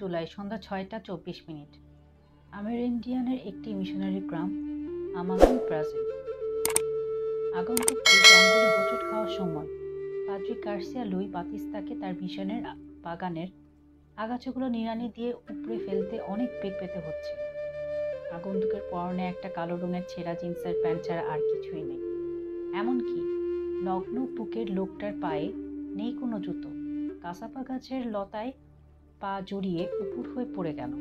জুলাই সন্ধ্যা ৬টা ২৪ মিনিট। আমেরিন্ডিয়ানের একটি মিশনারি গ্রাম, Amazon, Brazil. আগন্তুক এই জঙ্গলে হোঁচট খাওয়ার সময় পাদ্রি গার্সিয়া লুই বাতিস্তাকে তার মিশনের বাগানের আগাছাগুলো নিড়ানি দিয়ে উপড়ে ফেলতে অনেক বেগ পেতে হচ্ছে। আগন্তুকের পরনে একটা কালো রঙের ছেঁড়া জিন্সের প্যান্ট ছাড়া আর কিছুই নেই। এমনকি নগ্ন বুকের লোকটার পায়ে নেই কোনো জুতো। কাসাপা গাছের লতায় পা জড়িয়ে উপুড় হয়ে পড়ে গেল।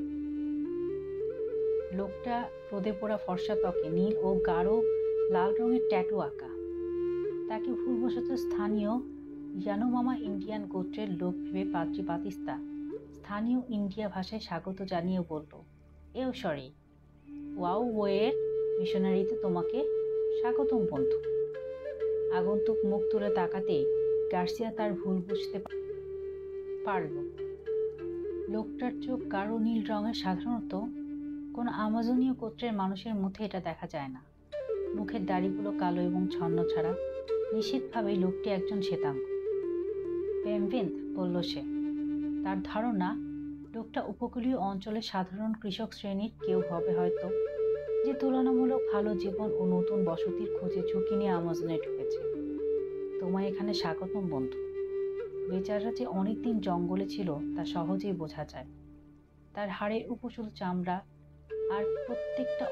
লোকটা রোদে পোড়া ফর্সা ত্বকে নীল ও গাঢ় লাল রঙের ট্যাটু আঁকা। তাকে ভুলবশত স্থানীয় ইয়ানোমামা ইন্ডিয়ান গোত্রের লোক ভেবে পাদ্রি বাতিস্তা স্থানীয় ইন্ডিয়া ভাষায় স্বাগত জানিয়ে বলল, সরি, ওয়ের মিশনারিতে তোমাকে স্বাগতম বন্ধু। আগন্তুক মুখ তুলে তাকাতেই গার্সিয়া তার ভুল বুঝতে পারল। লোকটার চোখ গাঢ় নীল রঙের। সাধারণত কোনো আমাজনীয় গোত্রের মানুষের মধ্যে এটা দেখা যায় না। মুখের দাড়িগুলো কালো এবং ছন্ন ছাড়া। নিশ্চিতভাবেই লোকটি একজন শ্বেতাঙ্গ। বেমভিন্দ, বলল সে। তার ধারণা লোকটা উপকূলীয় অঞ্চলের সাধারণ কৃষক শ্রেণীর কেউ হবে হয়তো, যে তুলনামূলক ভালো জীবন ও নতুন বসতির খোঁজে ঝুঁকি নিয়ে আমাজনে ঢুকেছে। তোমায় এখানে স্বাগতম বন্ধু। বেচারা যে অনেকদিন জঙ্গলে ছিল তা সহজেই বোঝা যায়। তার হাড়ের উপশুল চামড়া আর প্রত্যেকটা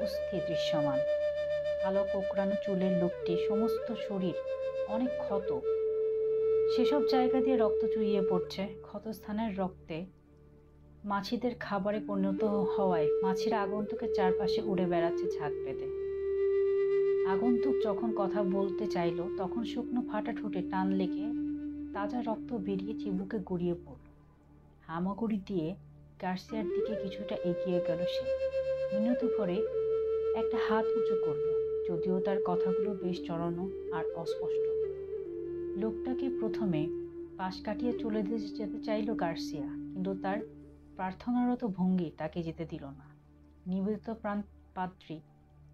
অস্থি দৃশ্যমান। কালো কোঁকড়ানো চুলের লোকটি সমস্ত শরীর অনেক ক্ষত। সেসব জায়গা দিয়ে রক্ত চুইয়ে পড়ছে। ক্ষতস্থানের রক্তে মাছিদের খাবারে পরিণত হওয়ায় মাছিরা আগন্তুকের চারপাশে উড়ে বেড়াচ্ছে ঝাঁক বেঁধে। আগন্তুক যখন কথা বলতে চাইল তখন শুকনো ফাটা ঠোঁটে টান লেগে তাজা রক্ত বেরিয়ে চিবুকে গড়িয়ে পড়ল। হামাগুড়ি দিয়ে গার্সিয়ার দিকে কিছুটা এগিয়ে গেল সে। মিনতি ভরে একটা হাত উঁচু করল, যদিও তার কথাগুলো বেশ জড়ানো আর অস্পষ্ট। লোকটাকে প্রথমে পাশ কাটিয়ে চলে যেতে চাইল গার্সিয়া, কিন্তু তার প্রার্থনারত ভঙ্গি তাকে যেতে দিল না। নিবেদিত প্রাণ পাদ্রী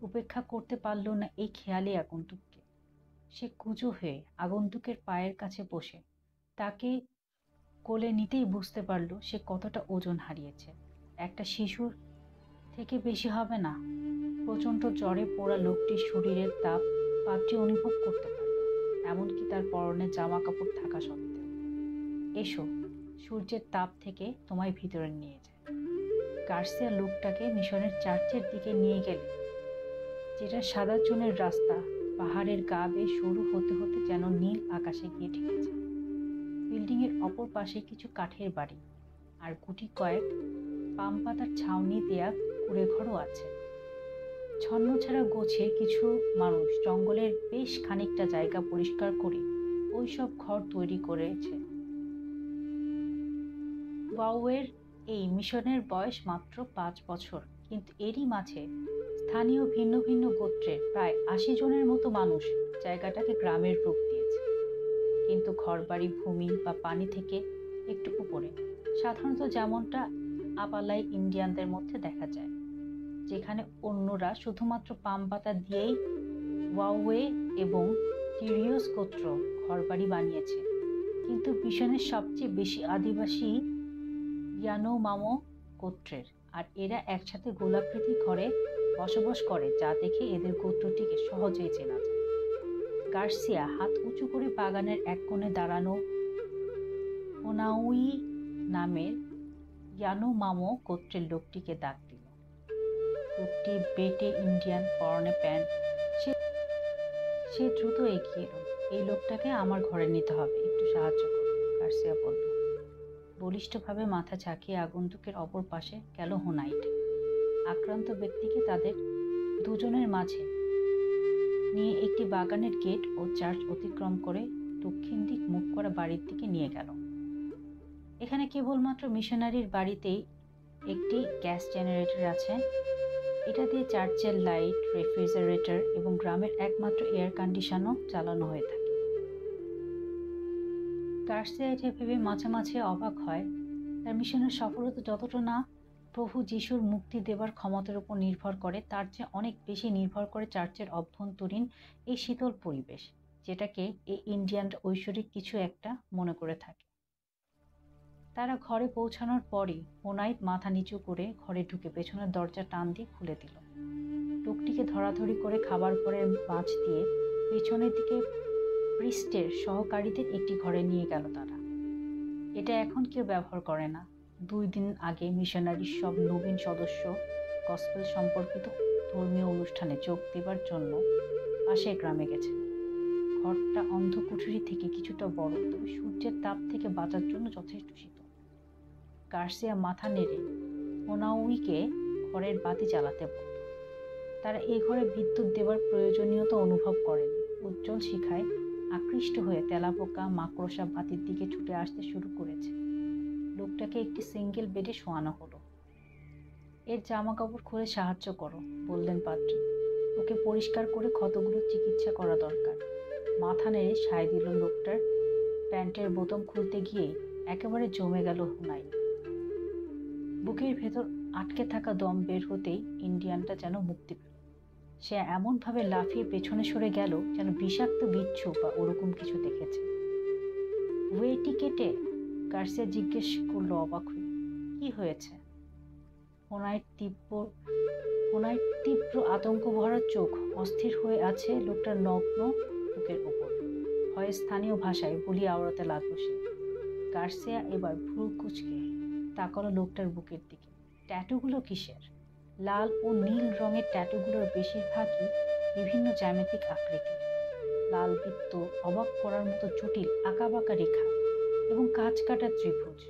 উপেক্ষা করতে পারল না এই খেয়ালি আগন্তুককে। সে কুঁজো হয়ে আগন্তুকের পায়ের কাছে বসে তাকে কোলে নিতেই বুঝতে পারল সে কতটা ওজন হারিয়েছে। একটা শিশুর থেকে বেশি হবে না। প্রচণ্ড জ্বরে পোড়া লোকটির শরীরের তাপ পাদ্রী অনুভব করতে পারল, এমনকি তার পরনে জামা কাপড় থাকা সত্ত্বেও। এসো, সূর্যের তাপ থেকে তোমায় ভিতরে নিয়ে যায়। গার্সিয়া লোকটাকে মিশনের চার্চের দিকে নিয়ে গেলে, যেটা সাদা চুনের রাস্তা পাহাড়ের গা বেয়ে শুরু হতে হতে যেন নীল আকাশে গিয়ে ঠেকেছে। বিল্ডিংয়ের অপর পাশে কিছু কাঠের বাড়ি আর গুটি কয়েক পাম পাতার ছাউনি দেয়া কুঁড়েঘরও আছে। ছন্ন ছাড়া গোছের কিছু মানুষ জঙ্গলের বেশ খানিকটা জায়গা পরিষ্কার করে ওই সব ঘর তৈরি করেছে। ওয়াওয়ের এই মিশনের বয়স মাত্র 5 বছর, কিন্তু এরই মাঝে স্থানীয় ভিন্ন ভিন্ন গোত্রের প্রায় 80 জনের মতো মানুষ জায়গাটাকে গ্রামের রূপ দিয়েছে, কিন্তু ঘরবাড়ি, ভূমি বা পানি থেকে একটু উপরে, সাধারণত যেমনটা আপালাই ইন্ডিয়ানদের মধ্যে দেখা যায়, যেখানে অন্যরা শুধুমাত্র পাম পাতা দিয়েই ওয়াওয়ে এবং টিরিওস গোত্র ঘরবাড়ি বানিয়েছে। কিন্তু মিশনের সবচেয়ে বেশি আদিবাসী ইয়ানোমামো গোত্রের, আর এরা একসাথে গোলাকৃতি ঘরে বসবাস করে, যা দেখে এদের গোত্রটিকে সহজেই চেনা যায়। গার্সিয়া হাত উঁচু করে বাগানের এক কোণে দাঁড়ানো হোনাউই নামের ইয়ানোমামো গোত্রের লোকটিকে ডাক দিল। লোকটি বেটে ইন্ডিয়ান, পরনে প্যান্ট। সে দ্রুত এগিয়ে এলো। এই লোকটাকে আমার ঘরে নিতে হবে, একটু সাহায্য করো, গার্সিয়া বলল। বলিষ্ঠভাবে মাথা ঝাঁকিয়ে আগন্তুকের অপর পাশে গেল হোনাইট। আক্রান্ত ব্যক্তিকে তাদের দুজনের মাঝে নিয়ে একটি বাগানের গেট ও চার্চ অতিক্রম করে দক্ষিণ দিক মুখ করা বাড়ির দিকে নিয়ে গেল। এখানে কেবলমাত্র মিশনারির বাড়িতেই একটি গ্যাস জেনারেটর আছে। এটা দিয়ে চার্চের লাইট, রেফ্রিজারেটর এবং গ্রামের একমাত্র এয়ার কন্ডিশনও চালানো হয়ে থাকে। গার্সিয়া এটা ভেবে মাঝে মাঝে অবাক হয়, তার মিশনের সফলতা যতটা না প্রভু যিশুর মুক্তি দেবার ক্ষমতার উপর নির্ভর করে, তার চেয়ে অনেক বেশি নির্ভর করে চার্চের অভ্যন্তরীণ এই শীতল পরিবেশ, যেটাকে এই ইন্ডিয়ান ঐশ্বরিক কিছু একটা মনে করে থাকে। তারা ঘরে পৌঁছানোর পরই ওনাইট মাথা নিচু করে ঘরে ঢুকে পেছনের দরজা টান দিয়ে খুলে দিল। লোকটিকে ধরাধরি করে খাবার ঘরের মাঝ দিয়ে পেছনের দিকে প্রিস্টের সহকারীদের একটি ঘরে নিয়ে গেল তারা। এটা এখন কেউ ব্যবহার করে না। 2 দিন আগে মিশনারির সব নবীন সদস্য গসপেল সম্পর্কিত ধর্মীয় অনুষ্ঠানে যোগ দেবার জন্য পাশের গ্রামে গেছে। ঘরটা অন্ধকুঠুরি থেকে কিছুটা বড়, তবে সূর্যের তাপ থেকে বাঁচার জন্য যথেষ্ট শীতল। গার্সিয়া মাথা নেড়ে ওনাউইকে ঘরের বাতি জ্বালাতে বলল। তারা এই ঘরে বিদ্যুৎ দেবার প্রয়োজনীয়তা অনুভব করেন। উজ্জ্বল শিখায় আকৃষ্ট হয়ে তেলাপোকা মাকড়সা বাতির দিকে ছুটে আসতে শুরু করেছে। লোকটাকে একটি সিঙ্গেল বেডে শোয়ানো হলো। এর জামা কাপড় খুলে সাহায্য করো, বললেন পাদ্রী। ওকে পরিষ্কার করে ক্ষতগুলোর চিকিৎসা করা দরকার। মাথা নেড়ে সায় দিল লোকটার। প্যান্টের বোতাম খুলতে গিয়ে একেবারে জমে গেল হুনাই। বুকের ভেতর আটকে থাকা দম বের হতেই ইন্ডিয়ানটা যেন মুক্তি পেল। সে এমনভাবে লাফিয়ে পেছনে সরে গেল যেন বিষাক্ত বিচ্ছু বা ওরকম কিছু দেখেছে। ওয়েটি কেটে? গার্সিয়া জিজ্ঞেস করলো অবাক হয়ে। কি হয়েছে? ওনার তীব্র আতঙ্ক ভরা চোখ অস্থির হয়ে আছে লোকটার নগ্ন বুকের উপর। ভয়ে স্থানীয় ভাষায় বলি আওড়াতে লাগলো সে। গার্সিয়া এবার ভ্রু কুঁচকে তাকালো লোকটার বুকের দিকে। ট্যাটুগুলো কিসের? লাল ও নীল রঙের ট্যাটুগুলোর বেশিরভাগই বিভিন্ন জ্যামিতিক আকৃতির। লাল বৃত্ত, অবাক করার মতো জটিল আঁকাবাঁকা রেখা এবং কাঁচ কাটা ত্রিভুজ।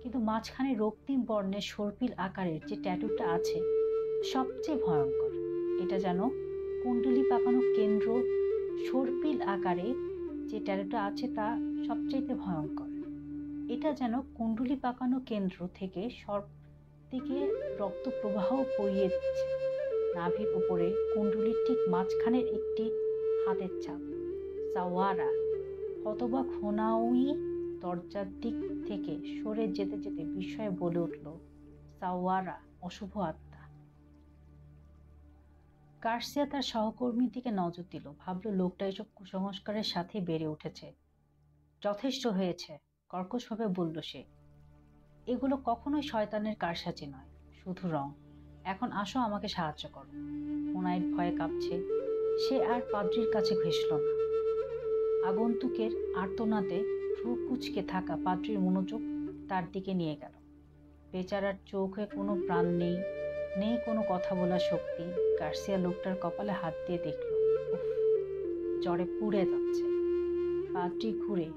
কিন্তু মাঝখানে রক্তিম বর্ণের সর্পিল আকারের যে ট্যাটুটা আছে সবচেয়ে ভয়ঙ্কর। এটা যেন কুণ্ডলি পাকানো কেন্দ্র। সর্পিল আকারে যে ট্যাটুটা আছে তা সবচাইতে ভয়ঙ্কর। এটা যেন কুণ্ডলি পাকানো কেন্দ্র থেকে সব দিকে রক্ত প্রবাহ বইয়ে দিচ্ছে। নাভির উপরে কুণ্ডলির ঠিক মাঝখানের একটি হাতের ছাপ। সাওয়ারা। হতবাক হোনাউই দরজার দিক থেকে সরে যেতে যেতে বিস্ময়ে বলে উঠল, সাওয়ারা, অশুভ আত্মা। গার্সিয়া তার সহকর্মীর দিকে নজর দিল। ভাবল লোকটা এসব কুসংস্কারের সাথে বেড়ে উঠেছে। যথেষ্ট হয়েছে, কর্কশভাবে বলল সে। এগুলো কখনোই শয়তানের কারসাজি নয়, শুধু রং। এখন আসো, আমাকে সাহায্য করো। ওনাইট ভয়ে কাঁপছে। সে আর পাদ্রির কাছে ঘেঁষল না। আগন্তুকের আর্তনাদে ভ্রু কুঁচকে থাকা পাদ্রির মনোযোগ তার দিকে নিয়ে গেল। বেচারার চোখে কোনো প্রাণ নেই, নেই কোনো কথা বলার শক্তি। গার্সিয়া লোকটার কপালে হাত দিয়ে দেখল, উফ, জ্বরে পুড়ে যাচ্ছে। পাদ্রি ঘুরে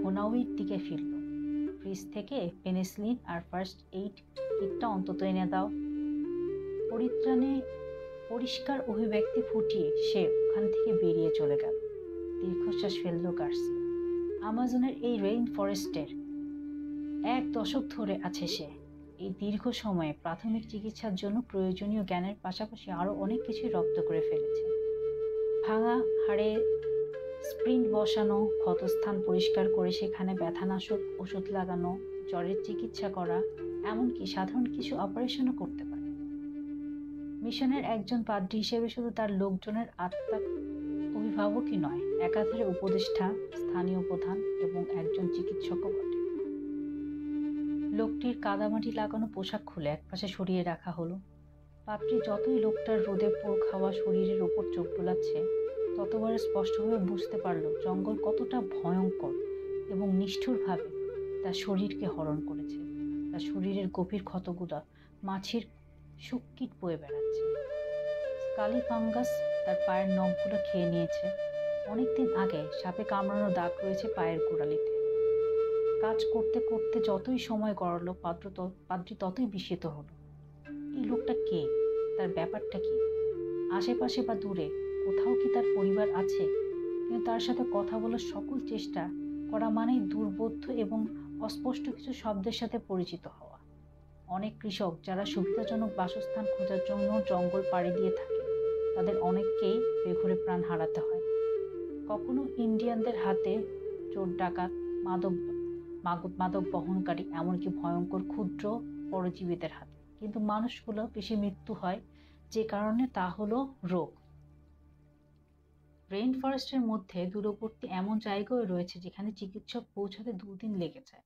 হোনাউইর দিকে ফিরল। ফ্রিজ থেকে পেনিসিলিন আর ফার্স্ট এইড কিটটা অন্তত এনে দাও। পরিত্রাণে পরিষ্কার অভিব্যক্তি ফুটিয়ে সে ওখান থেকে বেরিয়ে চলে গেল। দীর্ঘশ্বাস ফেলল গার্সিয়া। আমাজনের এই রেইন ফরেস্টের 1 দশক ধরে আছে সে। এই দীর্ঘ সময়ে প্রাথমিক চিকিৎসার জন্য প্রয়োজনীয় জ্ঞানের পাশাপাশি আরও অনেক কিছুই রপ্ত করে ফেলেছে। ভাঙা হাড়ে স্প্রিন্ট বসানো, ক্ষতস্থান পরিষ্কার করে সেখানে ব্যথানাশক ওষুধ লাগানো, জ্বরের চিকিৎসা করা, এমনকি সাধারণ কিছু অপারেশনও করতে পারে। মিশনের একজন পাদ্রী হিসেবে শুধু তার লোকজনের আত্মার অভিভাবকই নয়, একাধারে উপদেষ্টা, স্থানীয় প্রধান এবং একজন চিকিৎসকও বটে। লোকটির কাদামাটি লাগানো পোশাক খুলে একপাশে সরিয়ে রাখা হলো। পাদ্রী যতই লোকটার রোদে পোড় খাওয়া শরীরের ওপর চোখ বোলাচ্ছে, ততবার স্পষ্টভাবে বুঝতে পারল জঙ্গল কতটা ভয়ঙ্কর এবং নিষ্ঠুরভাবে তার শরীরকে হরণ করেছে। তার শরীরের গভীর ক্ষতগুলো মাছির শুককিট বয়ে বেড়াচ্ছে। স্কালি ফাঙ্গাস তার পায়ের নখগুলো খেয়ে নিয়েছে। অনেকদিন আগে সাপে কামড়ানো দাগ রয়েছে পায়ের গোড়ালিতে। কাজ করতে করতে যতই সময় গড়ালো পাদ্রী ততই বিস্মিত হলো। এই লোকটা কে? তার ব্যাপারটা কি? আশেপাশে বা দূরে কোথাও কি তার পরিবার আছে? কিন্তু তার সাথে কথা বলার সকল চেষ্টা করা মানেই দুর্বোধ্য এবং অস্পষ্ট কিছু শব্দের সাথে পরিচিত হওয়া। অনেক কৃষক যারা সুবিধাজনক বাসস্থান খোঁজার জন্য জঙ্গল পাড়ি দিয়ে থাকে, তাদের অনেককেই বেঘরে প্রাণ হারাতে হয়। কখনো ইন্ডিয়ানদের হাতে, চোর ডাকাত, মাদক বহনকারী, এমনকি ভয়ঙ্কর ক্ষুদ্র পরজীবীদের হাতে। কিন্তু মানুষগুলো বেশি মৃত্যু হয় যে কারণে, তা হলো রোগ। রেইন ফরেস্টের মধ্যে দূরবর্তী এমন জায়গাও রয়েছে যেখানে চিকিৎসক পৌঁছাতে 2 দিন লেগে যায়।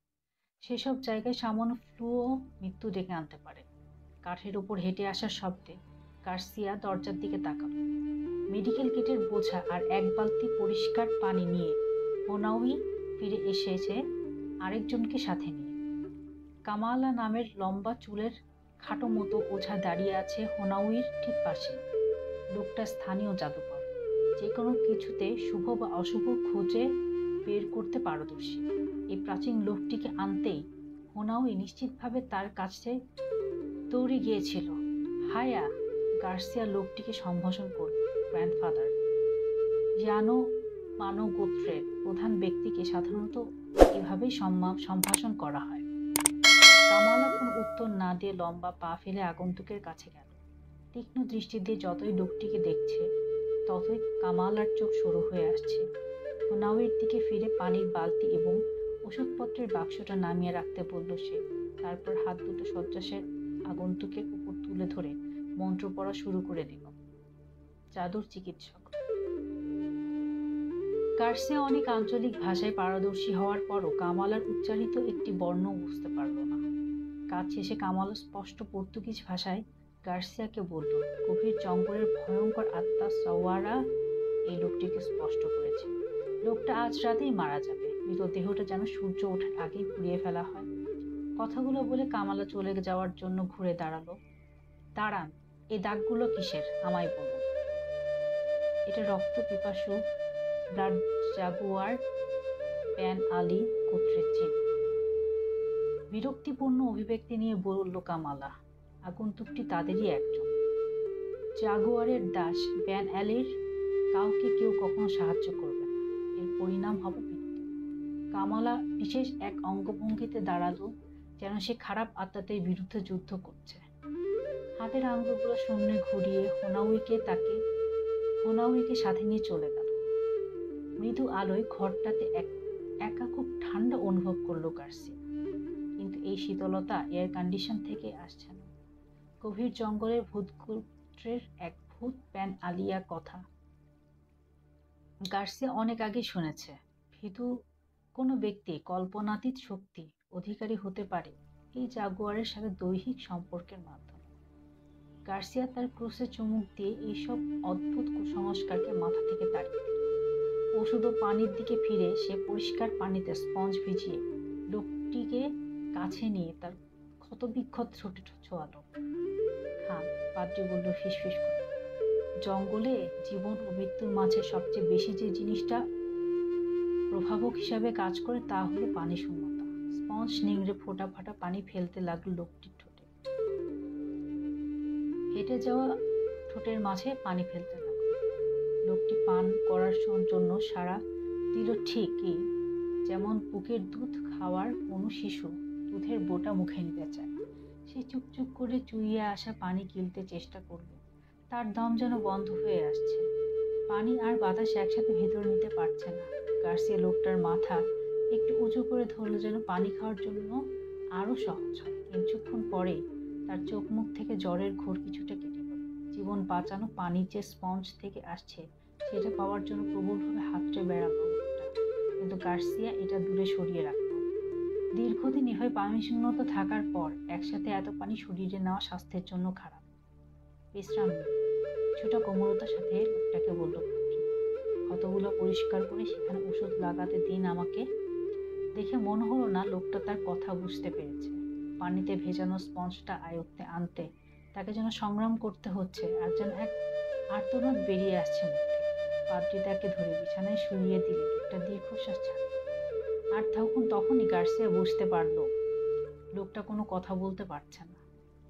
সেসব জায়গায় সামান্য ফ্লুও মৃত্যু ডেকে আনতে পারে। কাঠের উপর হেঁটে আসার শব্দে গার্সিয়া দরজার দিকে তাকালো। মেডিকেল কিটের বোঝা আর এক বালতি পরিষ্কার পানি নিয়ে হোনাউই ফিরে এসেছে আরেকজনকে সাথে নিয়ে। কামালা নামের লম্বা চুলের খাটো মতো ওঝা দাঁড়িয়ে আছে হোনাউইর ঠিক পাশে। লোকটা স্থানীয় জাদুকর, যে কোনো কিছুতে শুভ বা অশুভ খুঁজে বের করতে পারদর্শী। এই প্রাচীন লোকটিকে আনতেই হোনাউই নিশ্চিতভাবে তার কাছে দৌড়ে গিয়েছিল। হায়া, গার্সিয়া লোকটিকে সম্ভাষণ করল। গ্র্যান্ডফাদার, জানো মানব গোত্রের প্রধান ব্যক্তিকে সাধারণত এভাবেই সম্ভাষণ করা হয়। কামালা কোনো উত্তর না দিয়ে লম্বা পা ফেলে আগন্তুকের কাছে গেল। তীক্ষ্ণ দৃষ্টি দিয়ে যতই লোকটিকে দেখছে ততই কামালার চোখ সরু হয়ে আসছে। হোনাউইর দিকে ফিরে পানির বালতি এবং ওষুধপত্রের বাক্সটা নামিয়ে রাখতে বলল সে। তারপর হাত দুটো শয্যাশের আগন্তুকের উপর তুলে ধরে মন্ত্র পড়া শুরু করে দিল। জাদুর চিকিৎসক। গার্সিয়া অনেক আঞ্চলিক ভাষায় পারদর্শী হওয়ার পরও কামালার উচ্চারিত একটি বর্ণ বুঝতে পারল না। কাজ শেষে কামালা স্পষ্ট পর্তুগিজ ভাষায় গার্সিয়াকে বলল, গভীর জঙ্গলের ভয়ঙ্কর আত্মা সাওয়ারা এই লোকটিকে স্পষ্ট করেছে। লোকটা আজ রাতেই মারা যাবে। মৃতদেহটা যেন সূর্য ওঠার আগেই পুড়িয়ে ফেলা হয়। কথাগুলো বলে কামালা চলে যাওয়ার জন্য ঘুরে দাঁড়ালো। দাঁড়ান, এই দাগগুলো কিসের, আমায় বলুন। এটা রক্ত পিপাসু ব্লাড জাগুয়ার প্যান আলী গোত্রের চিহ্ন। বিরক্তিপূর্ণ অভিব্যক্তি নিয়ে বলল কামালা। আগন্তুকটি তাদেরই একজন। জাগুয়ারের দাস ব্যান আলীর কাউকে কেউ কখনো সাহায্য করবে না। এর পরিণাম হবে মৃত্যু। কামালা বিশেষ এক অঙ্গভঙ্গিতে দাঁড়ালো, যেন সে খারাপ আত্মাদের বিরুদ্ধে যুদ্ধ করছে। হাতের আঙ্গুলগুলো শূন্যে ঘুরিয়ে হোনাউইকে সাথে নিয়ে চলে গেল। মৃদু আলোয় ঘরটাতে একা খুব ঠান্ডা অনুভব করলো গার্সিয়া। কিন্তু এই শীতলতা এয়ার কন্ডিশন থেকে আসছে না। গভীর জঙ্গলের ভূতগোত্রের এক ভূত প্যান আলিয়া কথা গার্সিয়া অনেক আগে শুনেছে। ভীতু কোনো ব্যক্তি কল্পনাতীত শক্তি অধিকারী হতে পারে এই জাগুয়ারের সাথে দৈহিক সম্পর্কের মাধ্যমে। গার্সিয়া তার ক্রুশে চুমুক দিয়ে এইসব অদ্ভুত কুসংস্কারকে মাথা থেকে তাড়িয়ে দিল। ওষুধ ও পানির দিকে ফিরে সে পরিষ্কার পানিতে স্পঞ্জ ভিজিয়ে লোকটিকে কাছে নিয়ে তার ক্ষতবিক্ষত ছোটে ছোঁয়ালো। খান, পাদ্রী বলল ফিসফিস করে। জঙ্গলে জীবন ও মৃত্যুর মাঝে সবচেয়ে বেশি যে জিনিসটা প্রভাবক হিসাবে কাজ করে তা হলো পানি শূন্যতা। স্পঞ্জ নিংড়ে ফোঁটা ফাটা পানি ফেলতে লাগলো লোকটির ঠোঁটে। ফেটে যাওয়া ঠোঁটের মাঝে পানি ফেলতে লাগলো। লোকটি পান করার জন্য সাড়া দিল, ঠিকই যেমন বুকের দুধ খাওয়ার কোনো শিশু দুধের বোঁটা মুখে নিতে চায়। সে চুপচুপ করে চুইয়ে আসা পানি গিলতে চেষ্টা করল। তার দম যেন বন্ধ হয়ে আসছে। পানি আর বাতাস একসাথে ভেতর নিতে পারছে না। গার্সিয়া লোকটার মাথা একটু উঁচু করে ধরল যেন পানি খাওয়ার জন্য আরো সহজ হয়। কিছুক্ষণ পরেই তার চোখ মুখ থেকে জ্বরের ঘোর কিছুটা কেটে গেল। জীবন বাঁচানো পানি যে স্পঞ্জ থেকে আসছে সেটা পাওয়ার জন্য প্রবলভাবে হাতড়ে বেড়ালো লোকটা, কিন্তু গার্সিয়া এটা দূরে সরিয়ে রাখল। দীর্ঘদিন এভাবে পানি শূন্যতা থাকার পর একসাথে এত পানি শরীরে নেওয়া স্বাস্থ্যের জন্য খারাপ। বিশ্রাম নিন, কিছুটা কোমলতার সাথে লোকটাকে বলল। ক্ষতগুলো পরিষ্কার করে সেখানে ওষুধ লাগাতে দিন আমাকে। দেখে মনে হলো না লোকটা তার কথা বুঝতে পেরেছে। পানিতে ভেজানো স্পঞ্জটা আয়ত্তে আনতে তাকে যেন সংগ্রাম করতে হচ্ছে, আর যেন এক আর্তনাদ বেরিয়ে আসছে মুখে। পাদ্রী তাকে ধরে বিছানায় শুইয়ে দিলে লোকটা দীর্ঘশ্বাস ছাড়ল। আর তখনই গার্সিয়া বুঝতে পারল লোকটা কোনো কথা বলতে পারছে না।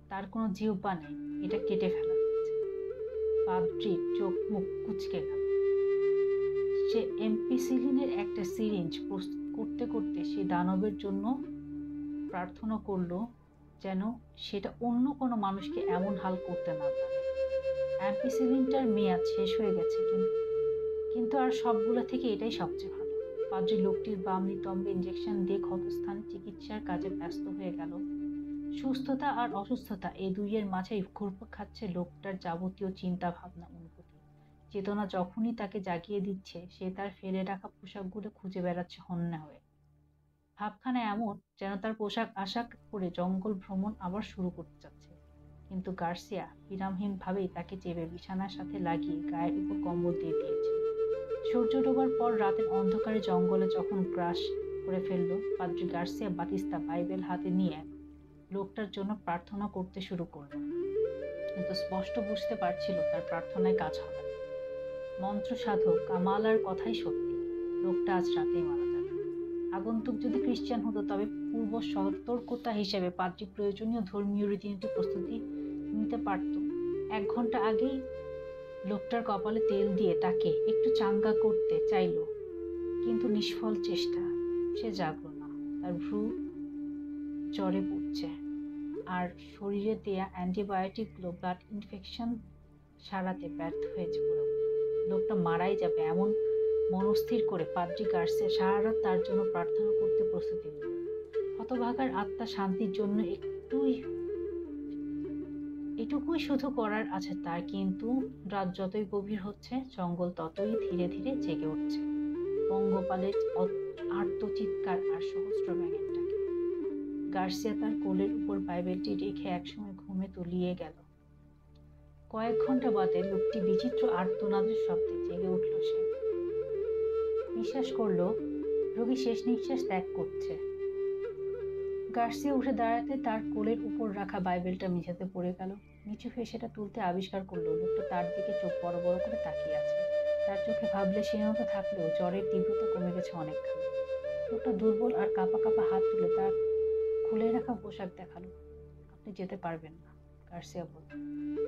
তার কোনো জিহ্বা নেই, এটা কেটে ফেলা হয়েছে। পাদ্রীর চোখ মুখ কুঁচকে গেল। সে এমপিসিলিনের একটা সিরিঞ্জ প্রস্তুত করতে করতে সে দানবের জন্য প্রার্থনা করল যেন সেটা অন্য কোনো মানুষকে এমন হাল করতে না পারে। অ্যাম্পিসিলিনটার মেয়াদ শেষ হয়ে গেছে, কিন্তু আর সবগুলো থেকে এটাই সবচেয়ে ভালো। পাদ্রী লোকটির বাম নিতম্বে ইঞ্জেকশন দিয়ে ক্ষতস্থানে চিকিৎসার কাজে ব্যস্ত হয়ে গেল। সুস্থতা আর অসুস্থতা এই দুইয়ের মাঝেই ঘুরপাক খাচ্ছে লোকটার যাবতীয় চিন্তা ভাবনা অনুভূতি। চেতনা যখনই তাকে জাগিয়ে দিচ্ছে সে তার ফেলে রাখা পোশাকগুলো খুঁজে বেড়াচ্ছে হন্যে হয়ে। ভাবখানা এমন যেন তার পোশাক আশাক পরে জঙ্গল ভ্রমণ আবার শুরু করতে যাচ্ছে। কিন্তু গার্সিয়া বিরামহীনভাবেই তাকে চেপে বিছানার সাথে লাগিয়ে গায়ের উপর কম্বল দিয়ে দিয়েছে। সূর্য ডোবার পর রাতের অন্ধকারে জঙ্গলে যখন গ্রাস করে ফেলল, পাদ্রি গার্সিয়া বাতিস্তা বাইবেল হাতে নিয়ে লোকটার জন্য প্রার্থনা করতে শুরু করল। কিন্তু স্পষ্ট বুঝতে পারছিল তার প্রার্থনায় কাজ হবে না। মন্ত্র সাধক কামালার কথাই সত্যি, লোকটা আজ রাতেই মারা যাবে। আগন্তুক যদি খ্রিস্টান হতো তবে পূর্ব সতর্কতা হিসেবে পাদ্রি প্রয়োজনীয় ধর্মীয় রীতিনীতি প্রস্তুতি নিতে পারত। 1 ঘন্টা আগেই লোকটার কপালে তেল দিয়ে তাকে একটু চাঙ্গা করতে চাইল, কিন্তু নিষ্ফল চেষ্টা। সে জাগল না, তার ভ্রু জ্বরে পড়ছে, আর শরীরে দেয়া অ্যান্টিবায়োটিকগুলো ব্লাড ইনফেকশন সারাতে ব্যর্থ হয়েছে পুরো। লোকটা মারাই যাবে এমন মনস্থির করে পাদ্রি গার্সিয়া সারা রাত তার জন্য প্রার্থনা করতে প্রস্তুতি নিল। হতভাগার আত্মা শান্তির জন্য এটুকুই শুধু করার আছে তার। কিন্তু রাত যতই গভীর হচ্ছে, জঙ্গল ততই ধীরে ধীরে জেগে উঠছে। পঙ্গপালের আর্তচিৎকার আর সহস্র ব্যাঙের ডাকে। গার্সিয়া তার কোলের উপর বাইবেলটি রেখে একসময় ঘুমে তলিয়ে গেল। কয়েক ঘন্টা বাদে লোকটি বিচিত্র আর্তনাদের শব্দে জেগে উঠল। সে বিশ্বাস করল রোগী শেষ নিঃশ্বাস ত্যাগ করছে। গার্সিয়া উঠে দাঁড়াতে তার কোলের উপর রাখা বাইবেলটা মেঝেতে পড়ে গেল। নিচু হয়ে সেটা তুলতে আবিষ্কার করলো লোকটা তার দিকে চোখ বড় বড় করে তাকিয়ে আছে। তার চোখে ভাবলে শীর্ণতা থাকলেও জ্বরের তীব্রতা কমে গেছে অনেকখানি। লোকটা দুর্বল আর কাঁপা কাঁপা হাত তুলে তার খুলে রাখা পোশাক দেখালো। আপনি যেতে পারবেন না, গার্সিয়া বলল।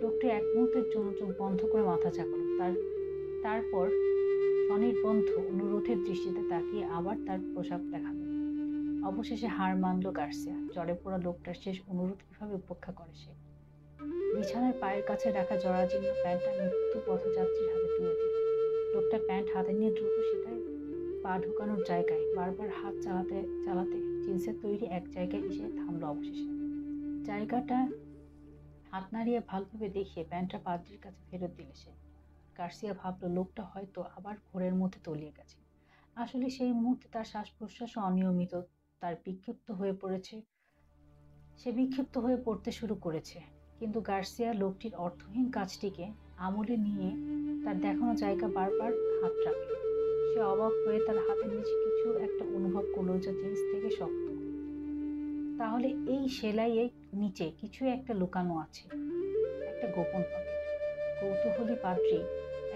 লোকটি এক মুহূর্তের জন্য চোখ বন্ধ করে মাথা ঝাঁকালো। তারপর স্বনির্বন্ধ অনুরোধের দৃষ্টিতে তাকিয়ে আবার তার পোশাক দেখালো। অবশেষে হার মানল গার্সিয়া। জ্বরে পোড়া লোকটার শেষ অনুরোধ কিভাবে উপেক্ষা করে সে? বিছানার পায়ের কাছে রাখা জরাজীর্ণ প্যান্টটা মৃত্যু পথযাত্রীর হাতে তুলে দিল। লোকটা প্যান্ট হাতে নিয়ে দ্রুত সেটায় পা ঢোকানোর জায়গায় বারবার হাত চালাতে চালাতে জিন্সের তৈরি এক জায়গায় এসে থামলো। অবশেষে জায়গাটা হাত নাড়িয়ে ভালোভাবে দেখিয়ে প্যান্টটা পাদ্রির কাছে ফেরত দিলে সে। গার্সিয়া ভাবলো লোকটা হয়তো আবার ঘোরের মধ্যে তলিয়ে গেছে। আসলে সেই মুহূর্তে তার শ্বাস প্রশ্বাসও অনিয়মিত। তার বিক্ষিপ্ত হয়ে পড়তে শুরু করেছে। কিন্তু গার্সিয়া লোকটির অর্থহীন কাজটিকে আমলে নিয়ে তার দেখানো জায়গা বারবার হাত রাখল। সে অবাক হয়ে তার হাতের নিচে কিছু একটা অনুভব করলো যা জিন্স থেকে শক্ত। তাহলে এই সেলাইয়ের নিচে কিছু একটা লুকানো আছে, একটা গোপন পকেট। কৌতূহলী পাদ্রী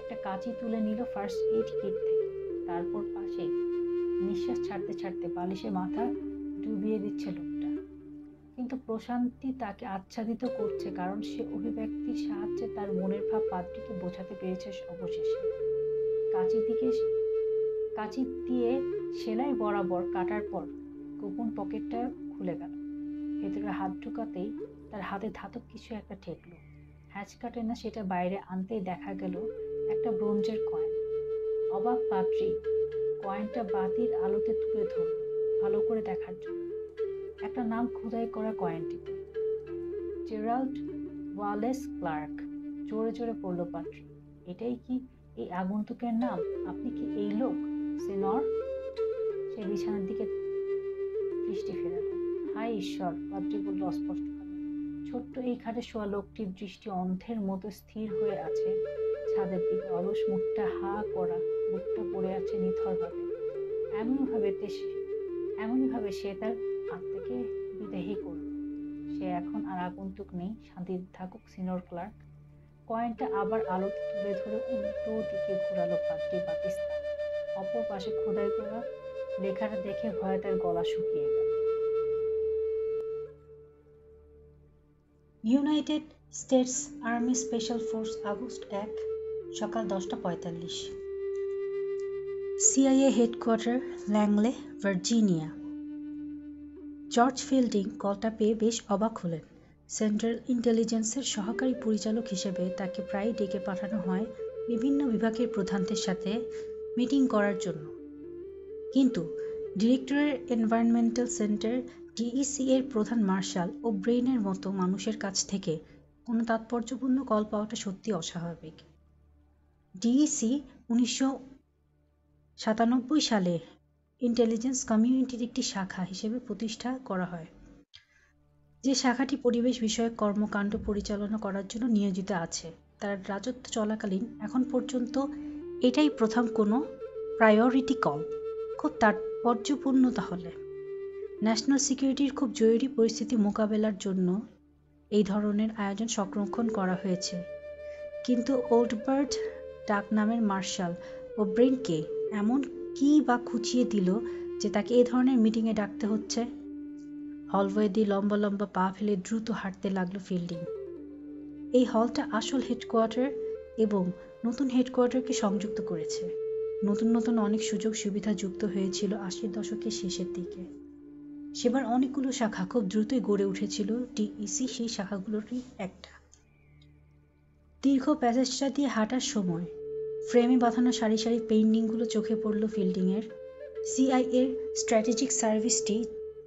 একটা কাঁচি তুলে নিল ফার্স্ট এইড কিট থেকে। তারপর পাশে নিঃশ্বাস ছাড়তে ছাড়তে বালিশে মাথা ডুবিয়ে দিচ্ছে লোকটা। কিন্তু প্রশান্তি তাকে আচ্ছাদিত করছে, কারণ সে অভিব্যক্তির সাহায্যে তার মনের ভাব পাদ্রীকে বোঝাতে পেরেছে। অবশেষে কাঁচি দিয়ে সেলাই বরাবর কাটার পর গোপন পকেটটা খুলে গেল। ভেতরে হাত ঢুকাতেই তার হাতে ধাতব কিছু একটা ঠেকলো। হ্যাচ কাটে না সেটা বাইরে আনতেই দেখা গেল একটা ব্রোঞ্জের কয়েন। অবাক পাদ্রী কয়েনটা বাতির আলোতে তুলে ধরল ভালো করে দেখার জন্য। একটা নাম খোদাই করা কয়েনটিতে, জেরাল্ড ওয়ালেস ক্লার্ক। জোরে জোরে পড়ল পাদ্রী। এটাই কি এই আগন্তুকের নাম? আপনি কি এই লোক, সিনর? সে বিছানার দিকে দৃষ্টি ফেরাল। হায় ঈশ্বর, পাদ্রী বলল অস্পষ্টভাবে। ছোট্ট এই খাটে শোয়া লোকটির দৃষ্টি অন্ধের মতো স্থির হয়ে আছে ছাদের দিকে। অলস মুখটা হা করা, বুকটা পড়ে আছে নিথরভাবে। এমনইভাবে সে তার আত্মাকে বিদেহী করল। সে এখন আর আগন্তুক নেই, শান্তিতে থাকুক সিনর ক্লার্ক। কয়েনটা আবার আলোতে তুলে ধরে উল্টো দিকে ঘোরালো পাদ্রী বাতিস্তা। অপর পাশে খোদাই করা লেখাটা দেখে ভয়ে তার গলা শুকিয়ে গেল। United States army special force, August 1, সকাল 10:45। CIA headquarter, Langley, Virginia. George Fielding কলটা পেয়ে বেশ অবাক হলেন। সেন্ট্রাল ইন্টেলিজেন্সের সহকারী পরিচালক হিসেবে তাকে প্রায়ই ডেকে পাঠানো হয় বিভিন্ন বিভাগের প্রধানদের সাথে মিটিং করার জন্য। কিন্তু ডিরেক্টরের এনভায়রনমেন্টাল সেন্টার ডিইসি এর প্রধান মার্শাল ও ব্রেইনের মতো মানুষের কাছ থেকে কোনো তাৎপর্যপূর্ণ কল পাওয়াটা সত্যি অস্বাভাবিক। ডিইসি 1997 সালে ইন্টেলিজেন্স কমিউনিটির একটি শাখা হিসেবে প্রতিষ্ঠা করা হয়, যে শাখাটি পরিবেশ বিষয়ক কর্মকাণ্ড পরিচালনা করার জন্য নিয়োজিত আছে। তার রাজত্ব চলাকালীন এখন পর্যন্ত এটাই প্রথম কোনো প্রায়োরিটি কল। খুব তাৎপর্যপূর্ণ তাহলে। ন্যাশনাল সিকিউরিটির খুব জরুরি পরিস্থিতি মোকাবেলার জন্য এই ধরনের আয়োজন সংরক্ষণ করা হয়েছে। কিন্তু ওল্ডবার্ট ডাকনামের মার্শাল ওব্রেইনকে এমন কি বা খুঁচিয়ে দিল যে তাকে এ ধরনের মিটিংয়ে ডাকতে হচ্ছে? হলওয়ে দিয়ে লম্বা লম্বা পা ফেলে দ্রুত হাঁটতে লাগলো ফিল্ডিং। এই হলটা আসল হেডকোয়ার্টার এবং নতুন হেডকোয়ার্টারকে সংযুক্ত করেছে। নতুন নতুন অনেক সুযোগ সুবিধা যুক্ত হয়েছিল 80 দশকের শেষের দিকে। সেবার অনেকগুলো শাখা খুব দ্রুতই গড়ে উঠেছিল। টিইসি সেই শাখাগুলোরই একটা। দীর্ঘ প্যাসেজটা দিয়ে হাঁটার সময় ফ্রেমে বাঁধানো সারি সারি পেইন্টিংগুলো চোখে পড়ল ফিল্ডিংয়ের। সিআইএর স্ট্র্যাটেজিক সার্ভিসটি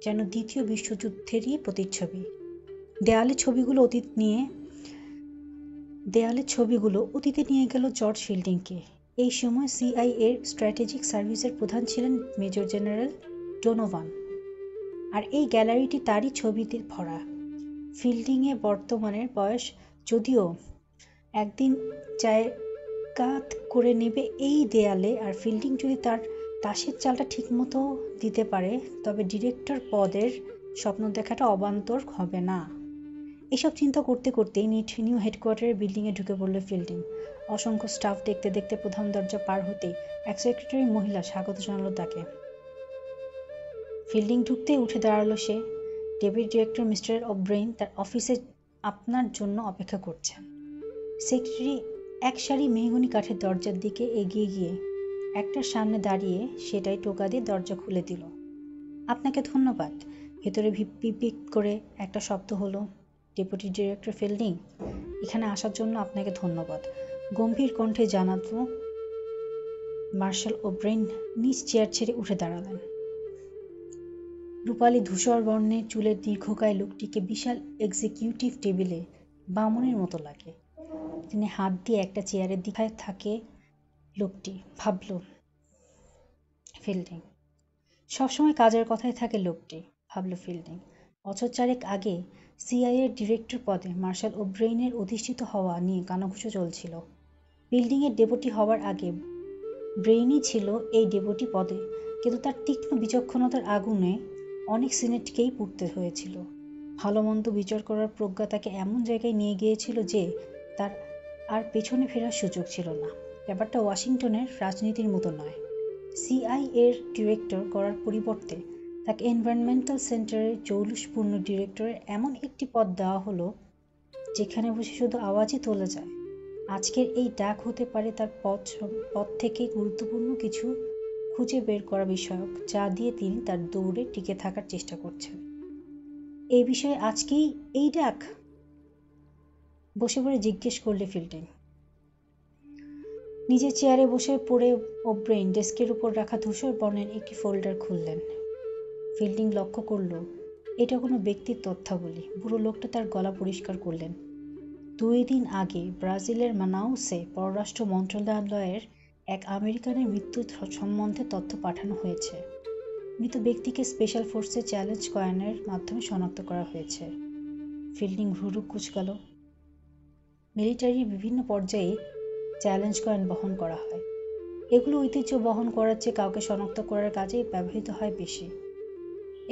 যেন দ্বিতীয় বিশ্বযুদ্ধেরই প্রতিচ্ছবি। দেয়ালে ছবিগুলো অতীতে নিয়ে গেল জর্জ ফিল্ডিংকে। এই সময় সিআইএর স্ট্র্যাটেজিক সার্ভিসের প্রধান ছিলেন মেজর জেনারেল ডোনোভান। আর এই গ্যালারিটি তারই ছবিতে ভরা। ফিল্ডিংয়ে বর্তমানের বয়স যদিও একদিন জায়গা করে নেবে এই দেয়ালে, আর ফিল্ডিং যদি তার তাসের চালটা ঠিকমতো দিতে পারে, তবে ডিরেক্টর পদের স্বপ্ন দেখাটা অবান্তর হবে না। এসব চিন্তা করতে করতেই নিউ হেডকোয়ার্টারের বিল্ডিংয়ে ঢুকে পড়ল ফিল্ডিং। অসংখ্য স্টাফ দেখতে দেখতে প্রধান দরজা পার হতেই এক সেক্রেটারি মহিলা স্বাগত জানালো তাকে। ফিল্ডিং ঢুকতেই উঠে দাঁড়ালো সে। ডেপুটি ডিরেক্টর মিস্টার ওব্রেইন তার অফিসে আপনার জন্য অপেক্ষা করছেন। সেক্রেটারি এক সারি মেহগনি কাঠের দরজার দিকে এগিয়ে গিয়ে একটার সামনে দাঁড়িয়ে সেটাই টোকা দিয়ে দরজা খুলে দিল। আপনাকে ধন্যবাদ। ভেতরে পিপ করে একটা শব্দ হলো। ডেপুটি ডিরেক্টর ফিল্ডিং, এখানে আসার জন্য আপনাকে ধন্যবাদ, গম্ভীর কণ্ঠে জানাতো মার্শাল ওব্রেইন। নিজ চেয়ার ছেড়ে উঠে দাঁড়ালেন। রূপালী ধূসর বর্ণের চুলের দীর্ঘকায় লোকটিকে বিশাল এক্সিকিউটিভ টেবিলে বামনের মতো লাগে। তিনি হাত দিয়ে একটা চেয়ারের দিকে থাকে লোকটি, ভাবল ফিল্ডিং। সবসময় কাজের কথাই থাকে লোকটি, ভাবল ফিল্ডিং। বছর চারেক আগে সিআইএর ডিরেক্টর পদে মার্শাল ওব্রেইনের অধিষ্ঠিত হওয়া নিয়ে কানাঘুষো চলছিল। বিল্ডিংয়ের ডেপুটি হওয়ার আগে ব্রেইনই ছিল এই ডেপুটি পদে, কিন্তু তার তীক্ষ্ণ বিচক্ষণতার আগুনে অনেক সিনেটকেই পুড়তে হয়েছিল। ভালো মন্দ বিচার করার প্রজ্ঞা তাকে এমন জায়গায় নিয়ে গিয়েছিল যে তার আর পেছনে ফেরার সুযোগ ছিল না। ব্যাপারটা ওয়াশিংটনের রাজনীতির মতো নয়। সিআইএর ডিরেক্টর করার পরিবর্তে তাকে এনভায়রনমেন্টাল সেন্টারের জৌলুসপূর্ণ ডিরেক্টরের এমন একটি পদ দেওয়া হলো যেখানে বসে শুধু আওয়াজই তোলা যায়। আজকের এই ডাক হতে পারে তার পদ থেকে গুরুত্বপূর্ণ কিছু খুঁজে বের করা বিষয়ক, যা দিয়ে তিনি তার দৌড়ে টিকে থাকার চেষ্টা করছেন। এই বিষয়ে আজকেই এই ডাক? বসে পড়ে জিজ্ঞেস করলে ফিল্ডিং। নিজের চেয়ারে বসে পড়ে ওব্রেইন ডেস্কের উপর রাখা ধূসর বর্ণের একটি ফোল্ডার খুললেন। ফিল্ডিং লক্ষ্য করল এটা কোনো ব্যক্তির তথ্যাবলী। বুড়ো লোকটা তার গলা পরিষ্কার করলেন। 2 দিন আগে ব্রাজিলের মানাউসে পররাষ্ট্র মন্ত্রণালয়ের এক আমেরিকানের মৃত্যু সম্বন্ধে তথ্য পাঠানো হয়েছে। মৃত ব্যক্তিকে স্পেশাল ফোর্সের চ্যালেঞ্জ কয়েনের মাধ্যমে শনাক্ত করা হয়েছে। ফিল্ডিং ভ্রু কুঁচকাল। মিলিটারির বিভিন্ন পর্যায়ে চ্যালেঞ্জ কয়েন বহন করা হয়। এগুলো ঐতিহ্য বহন করার চেয়ে কাউকে শনাক্ত করার কাজেই ব্যবহৃত হয় বেশি।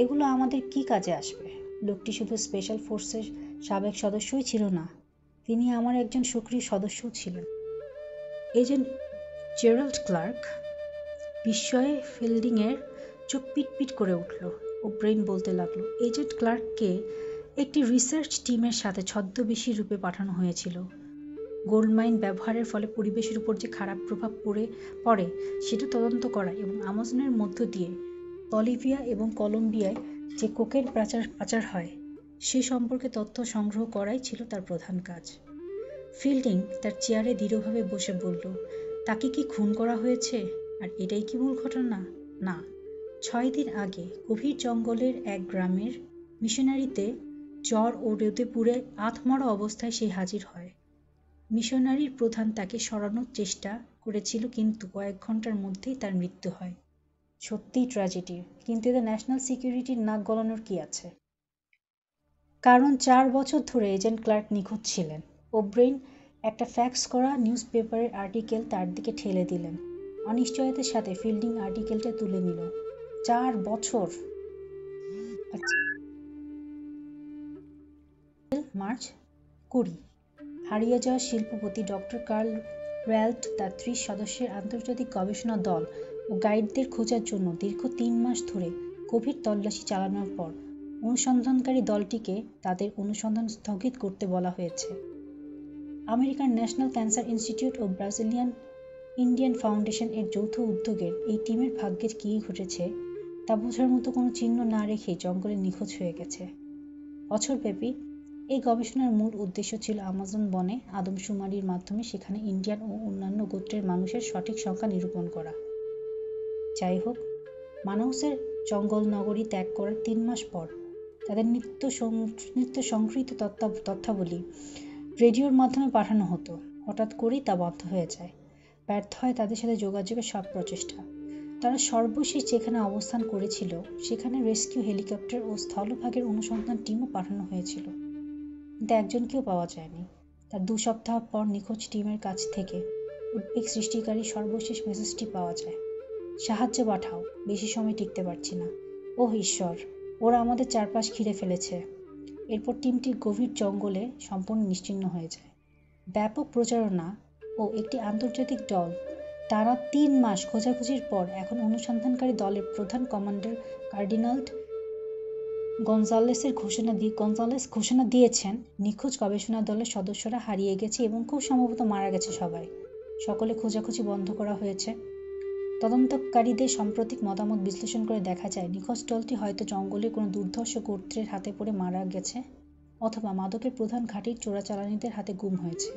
এগুলো আমাদের কি কাজে আসবে? লোকটি শুধু স্পেশাল ফোর্সের সাবেক সদস্যই ছিল না, তিনি আমার একজন সক্রিয় সদস্যও ছিলেন। Agent Gerald Clark. বিস্ময়ে ফিল্ডিংয়ের চোখ পিটপিট করে উঠল। ওব্রেইন বলতে লাগলো, এজেন্ট ক্লার্ককে একটি রিসার্চ টিমের সাথে ছদ্মবেশী রূপে পাঠানো হয়েছিল। গোল্ডমাইন ব্যবহারের ফলে পরিবেশের উপর যে খারাপ প্রভাব পড়ে সেটা তদন্ত করা এবং আমাজনের মধ্য দিয়ে বলিভিয়া এবং কলম্বিয়ায় যে কোকেন পাচার হয় সে সম্পর্কে তথ্য সংগ্রহ করাই ছিল তার প্রধান কাজ। ফিল্ডিং তার চেয়ারে দৃঢ়ভাবে বসে বলল, তাকে কি খুন করা হয়েছে? আর এটাই কি মূল ঘটনা? না, 6 দিন আগে গভীর জঙ্গলের এক গ্রামের মিশনারিতে জ্বর ও রোদে পুড়ে আধমরা অবস্থায় সে হাজির হয়। মিশনারির প্রধান তাকে সরানোর চেষ্টা করেছিল, কিন্তু কয়েক ঘন্টার মধ্যেই তার মৃত্যু হয়। সত্যিই ট্র্যাজেডি, কিন্তু এতে ন্যাশনাল সিকিউরিটির নাক গলানোর কি আছে? কারণ 4 বছর ধরে এজেন্ট ক্লার্ক নিখোঁজ ছিলেন। ওব্রেইন একটা ফ্যাক্স করা নিউজ পেপারের আর্টিকেল তার দিকে ঠেলে দিলেন। অনিশ্চয়তার সাথে ফিল্ডিং আর্টিকেলটা তুলে নিল। 4 বছর! আচ্ছা, মার্চ 20। হারিয়ে যাওয়া শিল্পপতি ডক্টর কার্ল ওয়াল্ট তার 30 সদস্যের আন্তর্জাতিক গবেষণা দল ও গাইডদের খোঁজার জন্য দীর্ঘ 3 মাস ধরে গভীর তল্লাশি চালানোর পর অনুসন্ধানকারী দলটিকে তাদের অনুসন্ধান স্থগিত করতে বলা হয়েছে। আমেরিকান ন্যাশনাল ক্যান্সার ইনস্টিটিউট ও ব্রাজিলিয়ান ইন্ডিয়ান ফাউন্ডেশন এর যৌথ উদ্যোগের এই টিমের ভাগ্যে কী ঘটেছে তা বোঝার মতো কোনো চিহ্ন না রেখেই জঙ্গলে নিখোঁজ হয়ে গেছে। বছরব্যাপী এই গবেষণার মূল উদ্দেশ্য ছিল আমাজন বনে আদমশুমারির মাধ্যমে সেখানে ইন্ডিয়ান ও অন্যান্য গোত্রের মানুষের সঠিক সংখ্যা নিরূপণ করা। যাই হোক, মানাউসের জঙ্গল নগরী ত্যাগ করার 3 মাস পর তাদের নিত্য সংগৃহীত তথ্যাবলী রেডিওর মাধ্যমে পাঠানো হতো। হঠাৎ করেই তা বন্ধ হয়ে যায়। ব্যর্থ হয় তাদের সাথে যোগাযোগের সব প্রচেষ্টা। তারা সর্বশেষ যেখানে অবস্থান করেছিল সেখানে রেস্কিউ হেলিকপ্টার ও স্থলভাগের অনুসন্ধান টিমও পাঠানো হয়েছিল, কিন্তু একজনকেও পাওয়া যায়নি। তার 2 সপ্তাহ পর নিখোঁজ টিমের কাছ থেকে উদ্বেগ সৃষ্টিকারী সর্বশেষ মেসেজটি পাওয়া যায়, সাহায্য পাঠাও, বেশি সময় টিকতে পারছি না, ওহ ঈশ্বর, ওরা আমাদের চারপাশ ঘিরে ফেলেছে। এরপর টিমটি গভীর জঙ্গলে সম্পূর্ণ নিশ্চিহ্ন হয়ে যায়। ব্যাপক প্রচারণা ও একটি আন্তর্জাতিক দল টানা 3 মাস খোঁজাখুঁজির পর এখন অনুসন্ধানকারী দলের প্রধান কমান্ডার কার্ডিনাল গঞ্জালেস ঘোষণা দিয়েছেন নিখোঁজ গবেষণা দলের সদস্যরা হারিয়ে গেছে এবং খুব সম্ভবত মারা গেছে সবাই। সকলে খোঁজাখুঁজি বন্ধ করা হয়েছে। তদন্তকারীদের সাম্প্রতিক মতামত বিশ্লেষণ করে দেখা যায় নিখোঁজ দলটি হয়তো জঙ্গলের কোনো দুর্ধর্ষ গোত্রের হাতে পড়ে মারা গেছে অথবা মাদকের প্রধান ঘাঁটির চোরাচালানিদের হাতে গুম হয়েছে।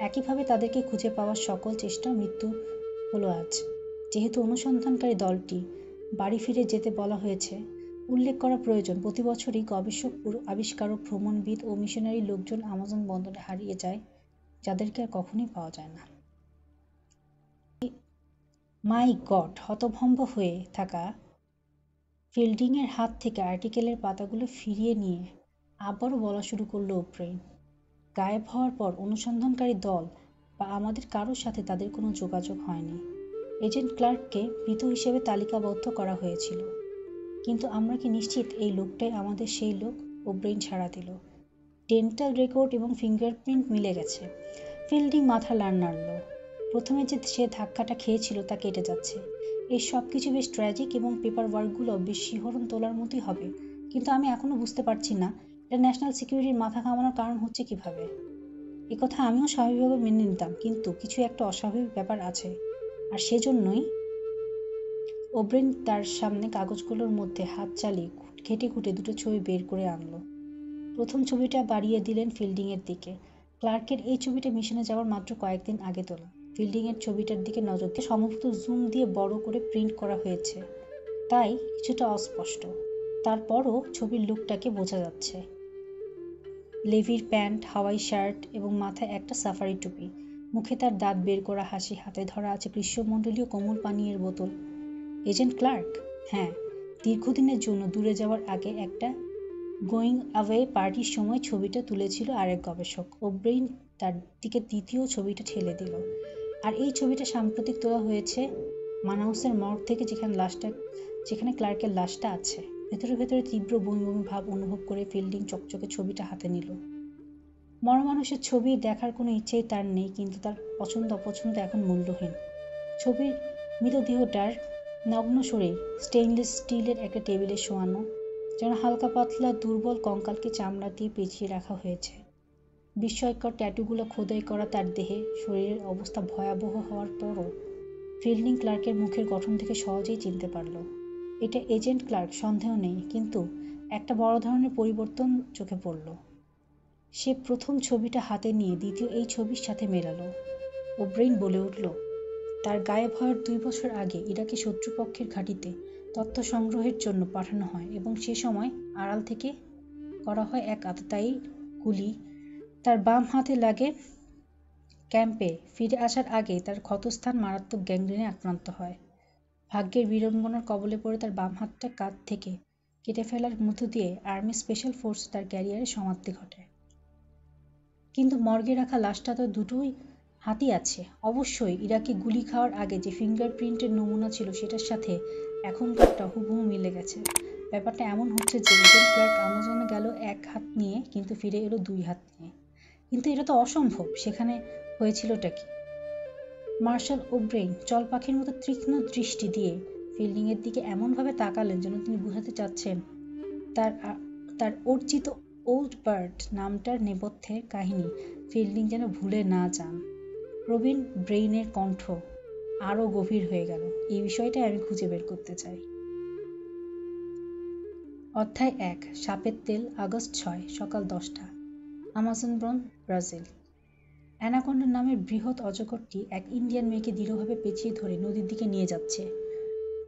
একইভাবে তাদেরকে খুঁজে পাওয়ার সকল চেষ্টা মৃত্যু হলো আজ। যেহেতু অনুসন্ধানকারী দলটি বাড়ি ফিরে যেতে বলা হয়েছে, উল্লেখ করা প্রয়োজন প্রতি বছরই গবেষক, আবিষ্কারক, ভ্রমণবিদ ও মিশনারি লোকজন আমাজন বন্দরে হারিয়ে যায়, যাদেরকে আর কখনোই পাওয়া যায় না। মাই গড! হতভম্ব হয়ে থাকা ফিল্ডিংয়ের হাত থেকে আর্টিকেলের পাতাগুলো ফিরিয়ে নিয়ে আবারও বলা শুরু করলো ওব্রেইন। গায়েব হওয়ার পর অনুসন্ধানকারী দল বা আমাদের কারোর সাথে তাদের কোনো যোগাযোগ হয়নি। এজেন্ট ক্লার্ককে মৃত হিসেবে তালিকাবদ্ধ করা হয়েছিল, কিন্তু আমরা কি নিশ্চিত এই লোকটাই আমাদের সেই লোক? ওব্রেইন ছাড়া দিল। ডেন্টাল রেকর্ড এবং ফিঙ্গারপ্রিন্ট মিলে গেছে। ফিল্ডিং মাথা নাড়ল। প্রথমে যে সে ধাক্কাটা খেয়েছিল তা কেটে যাচ্ছে। এই সব কিছু বেশ ট্র্যাজিক এবং পেপার ওয়ার্কগুলো বেশ শিহরণ তোলার মতোই হবে, কিন্তু আমি এখনো বুঝতে পারছি না এটা ন্যাশনাল সিকিউরিটির মাথা ঘামানোর কারণ হচ্ছে কিভাবে। একথা আমিও স্বাভাবিকভাবে মেনে নিতাম, কিন্তু কিছু একটা অস্বাভাবিক ব্যাপার আছে, আর সেজন্যই ওব্রেইন তার সামনে কাগজগুলোর মধ্যে হাত চালিয়ে ঘেঁটে ঘুটে 2টো ছবি বের করে আনলো। প্রথম ছবিটা বাড়িয়ে দিলেন ফিল্ডিংয়ের দিকে। ক্লার্কের এই ছবিটা মিশনে যাওয়ার মাত্র কয়েকদিন আগে তোলা। ফিল্ডিংয়ের ছবিটার দিকে নজর দিয়ে সম্ভবত জুম দিয়ে বড় করে প্রিন্ট করা হয়েছে, তাই কিছুটা অস্পষ্ট। তারপরও ছবির লুকটাকে বোঝা যাচ্ছে। লেভির প্যান্ট, হাওয়াই শার্ট এবং মাথায় একটা সাফারি টুপি। মুখে তার দাঁত বের করা হাসি, হাতে ধরা আছে গ্রীষ্মমণ্ডলীয় কোমল পানীয়ের বোতল। Agent Clark? হ্যাঁ, দীর্ঘদিনের জন্য দূরে যাওয়ার আগে একটা গোয়িং অ্যাওয়ে পার্টির সময় ছবিটা তুলেছিল আরেক গবেষক। ওব্রেইন তার দিকে দ্বিতীয় ছবিটা ঠেলে দিল। আর এই ছবিটা সাম্প্রতিক তোলা হয়েছে মানাউসের মর্গ থেকে, যেখানে ক্লার্কের লাশটা আছে। ভেতরে ভেতরে তীব্র বমি বমি ভাব অনুভব করে ফিল্ডিং চকচকে ছবিটা হাতে নিল। মরা মানুষের ছবি দেখার কোনো ইচ্ছেই তার নেই, কিন্তু তার পছন্দ অপছন্দ এখন মূল্যহীন। ছবির মৃতদেহটার নগ্ন শরীর স্টেইনলেস স্টিলের একটা টেবিলে শোয়ানো, যেন হালকা পাতলা দুর্বল কঙ্কালকে চামড়া দিয়ে পেঁচিয়ে রাখা হয়েছে। বিস্ময়কর ট্যাটুগুলো খোদাই করা তার দেহে। শরীরের অবস্থা ভয়াবহ হওয়ার পরও ফিল্ডিং ক্লার্কের মুখের গঠন থেকে সহজেই চিনতে পারল এটা এজেন্ট ক্লার্ক, সন্দেহ নেই, কিন্তু একটা বড় ধরনের পরিবর্তন চোখে পড়ল। সে প্রথম ছবিটা হাতে নিয়ে দ্বিতীয় এই ছবির সাথে মেলালো। ওব্রেইন বলে উঠল, তার গায়েব হওয়ার 2 বছর আগে ইরাকি শত্রুপক্ষের ঘাঁটিতে তথ্য সংগ্রহের জন্য পাঠানো হয় এবং সে সময় আড়াল থেকে করা হয় এক আততায়ী গুলি তার বাম হাতে লাগে। ক্যাম্পে ফিরে আসার আগে তার ক্ষতস্থান মারাত্মক গ্যাংগ্রিনে আক্রান্ত হয়। ভাগ্যের বিড়ম্বনার কবলে পড়ে তার বাম হাতটা কাঁধ থেকে কেটে ফেলার মধ্য দিয়ে আর্মি স্পেশাল ফোর্স তার ক্যারিয়ারে সমাপ্তি ঘটে। কিন্তু মর্গে রাখা লাশটা তো দুটোই হাতই আছে। অবশ্যই ইরাকে গুলি খাওয়ার আগে যে ফিঙ্গারপ্রিন্টের নমুনা ছিল সেটার সাথে এখনকারটা হুবহু মিলে গেছে। ব্যাপারটা এমন হচ্ছে যে এজেন্ট ক্লার্ক আমাজনে গেল এক হাত নিয়ে, কিন্তু ফিরে এলো 2 হাত নিয়ে। কিন্তু এটা তো অসম্ভব। সেখানে হয়েছিলটা কি? মার্শাল ওব্রেইন চল পাখির মতো তীক্ষ্ণ দৃষ্টি দিয়ে ফিল্ডিংয়ের দিকে এমনভাবে তাকালেন যেন তিনি বোঝাতে চাচ্ছেন তার অর্জিত ওল্ড বার্ড নামটার নেপথ্যের কাহিনী ফিল্ডিং যেন ভুলে না যান। প্রবীণ ব্রেইনের কণ্ঠ আরও গভীর হয়ে গেল। এই বিষয়টাই আমি খুঁজে বের করতে চাই। অধ্যায় 1 সাপের তেল আগস্ট 6 সকাল 10টা আমাজন বন ব্রাজিল। অ্যানাকোন্ডা নামের বৃহৎ অজগরটি এক ইন্ডিয়ান মেয়েকে দৃঢ়ভাবে পেঁচিয়ে ধরে নদীর দিকে নিয়ে যাচ্ছে।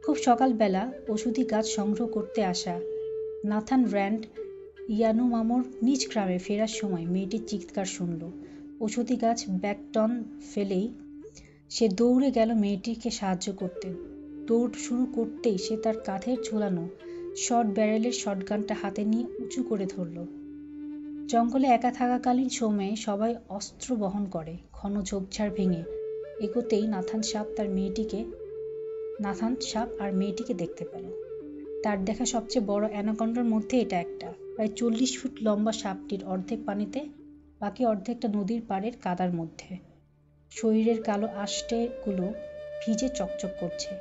খুব সকালবেলা ওষুধি গাছ সংগ্রহ করতে আসা নাথান র্যান্ড ইয়ানুমামোর নিজ গ্রামে ফেরার সময় মেয়েটির চিৎকার শুনল। ওষুধি গাছ ব্যাকটন ফেলেই সে দৌড়ে গেল মেয়েটিকে সাহায্য করতে। দৌড় শুরু করতেই সে তার কাঁধের ঝোলানো শর্ট ব্যারেলের শটগানটা হাতে নিয়ে উঁচু করে ধরল। জঙ্গলে একা থাকাকালীন সময়ে সবাই অস্ত্র বহন করে। ঘন ঝোপঝাড় ভেঙে এগোতেই নাথান সাপ আর মেয়েটিকে দেখতে পেল। তার দেখা সবচেয়ে বড় অ্যানাকন্ডার মধ্যে এটা একটা। প্রায় 40 ফুট লম্বা সাপটির অর্ধেক পানিতে, বাকি অর্ধেকটা নদীর পাড়ের কাদার মধ্যে। শরীরের কালো আষ্টেগুলো ভিজে চকচক করছে।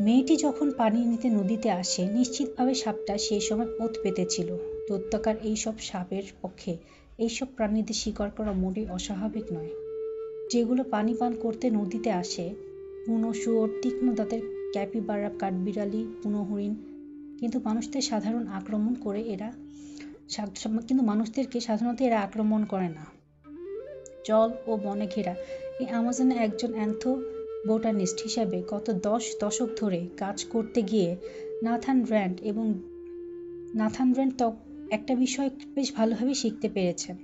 মেয়েটি যখন পানি নিতে নদীতে আসে, নিশ্চিতভাবে সাপটা সেই সময় ওত পেতেছিল। দৈত্যাকার এইসব সাপের পক্ষে এইসব প্রাণীদের শিকার করা মোটেই অস্বাভাবিক নয়। যেগুলো পানি পান করতে নদীতে আসে, বুনো শুয়োর, তীক্ষ্ণ দাঁতের ক্যাপিবারা, কাঠবিড়ালি, বুনো হরিণ, কিন্তু মানুষদেরকে সাধারণত এরা আক্রমণ করে না। জল ও বনে ঘেরা এই আমাজনে একজন অ্যান্থ্রোবোটানিস্ট হিসাবে গত 10 দশক ধরে কাজ করতে গিয়ে নাথান র্যান্ড একটা বিষয় বেশ ভালোভাবে শিখতে পেরেছেন।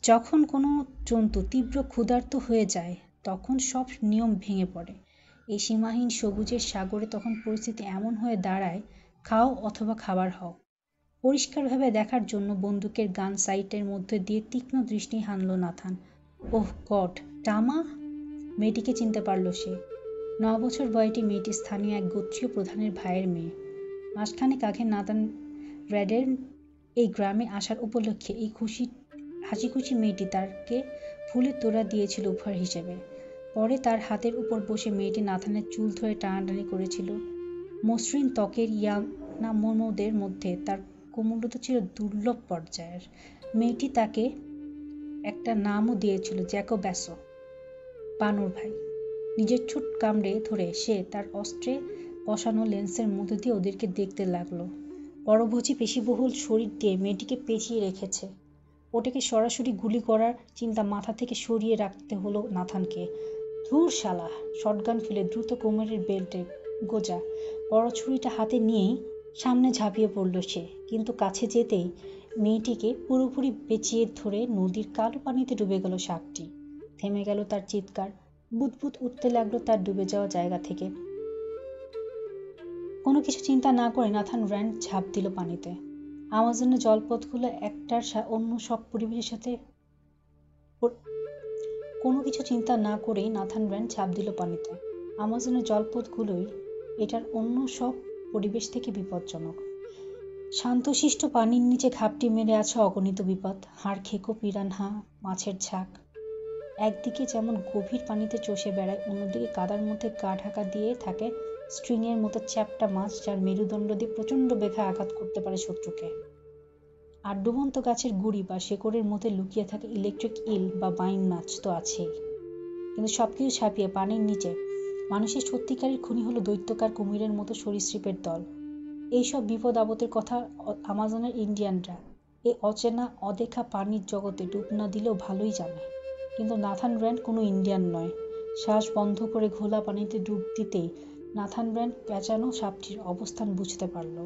যখন কোনো জন্তু তীব্র ক্ষুধার্ত হয়ে যায়, তখন সব নিয়ম ভেঙে পড়ে। এই সীমাহীন সবুজের সাগরে তখন পরিস্থিতি এমন হয়ে দাঁড়ায়, খাও অথবা খাবার হও। পরিষ্কারভাবে দেখার জন্য বন্দুকের গান সাইটের মধ্যে দিয়ে তীক্ষ্ণ দৃষ্টি হানল নাথান। ওহ গড, টামা! মেয়েটিকে চিনতে পারল সে। 9 বছর বয়সী মেয়েটি স্থানীয় এক গোত্রীয় প্রধানের ভাইয়ের মেয়ে। মাসখানেক আগে নাথান র্যান্ডের এই গ্রামে আসার উপলক্ষে এই হাসিখুশি মেয়েটি তাকে ফুলের তোড়া দিয়েছিল উপহার হিসেবে। পরে তার হাতের উপর বসে মেয়েটি নাথানের চুল ধরে টানাটানি করেছিল। মসৃণ ত্বকের ইয়ানামোমোদের মধ্যে তার কোমলতা ছিল দুর্লভ পর্যায়ের। মেয়েটি তাকে একটা নামও দিয়েছিল, জ্যাকোব্যাসো, বানর ভাই। নিজের ঠোঁট কামড়ে ধরে সে তার অস্ত্রে বসানো লেন্সের মধ্য দিয়ে ওদেরকে দেখতে লাগলো। বড়ভোজি পেশিবহুল শরীর দিয়ে মেয়েটিকে পেঁচিয়ে রেখেছে। ওটাকে সরাসরি গুলি করার চিন্তা মাথা থেকে সরিয়ে রাখতে হলো নাথানকে। ধুর শালা! শটগান ফেলে দ্রুত কোমরের বেল্টে গোজা বড় ছুরিটা হাতে নিয়েই সামনে ঝাঁপিয়ে পড়ল সে। কিন্তু কাছে যেতেই মেয়েটিকে পুরোপুরি পেঁচিয়ে ধরে নদীর কালো পানিতে ডুবে গেল সাপটি। থেমে গেল তার চিৎকার। বুদবুদ উঠতে লাগলো তার ডুবে যাওয়া জায়গা থেকে। কোনো কিছু চিন্তা না করে নাথান র্যান্ড ঝাঁপ দিল পানিতে। আমাজনের জলপথগুলো একটার অন্য সব পরিবেশের সাথে কোনো কিছু চিন্তা না করেই নাথান র্যান্ড ঝাঁপ দিল পানিতে। আমাজনের জলপথগুলোই এটার অন্য সব পরিবেশ থেকে বিপজ্জনক। শান্তশিষ্ট পানির নিচে ঘাপটি মেরে আছে অগণিত বিপদ। হাড়খেকো পিরানহা, মাছের ঝাঁক একদিকে যেমন গভীর পানিতে চষে বেড়ায়, অন্যদিকে কাদার মধ্যে গা ঢাকা দিয়ে থাকে স্ট্রিংয়ের মতো চ্যাপ্টা মাছ, যার মেরুদণ্ড দিয়ে প্রচণ্ড বেগে আঘাত করতে পারে শত্রুকে। আর ডুবন্ত গাছের গুঁড়ি বা শেকড়ের মধ্যে লুকিয়ে থাকে ইলেকট্রিক ইল বা বাইন মাছ তো আছেই। কিন্তু সবকিছু ছাপিয়ে পানির নিচে মানুষের সত্যিকারের খুনি হলো দৈত্যকার কুমিরের মতো সরীসৃপের দল। এইসব বিপদ আপদের কথা আমাজনের ইন্ডিয়ানরা এই অচেনা অদেখা পানির জগতে ডুব না দিলেও ভালোই জানে। কিন্তু নাথান র্যান্ড কোনো ইন্ডিয়ান নয়। শ্বাস বন্ধ করে ঘোলা পানিতে ডুব দিতেই নাথান র্যান্ড পেঁচানো সাপটির অবস্থান বুঝতে পারল।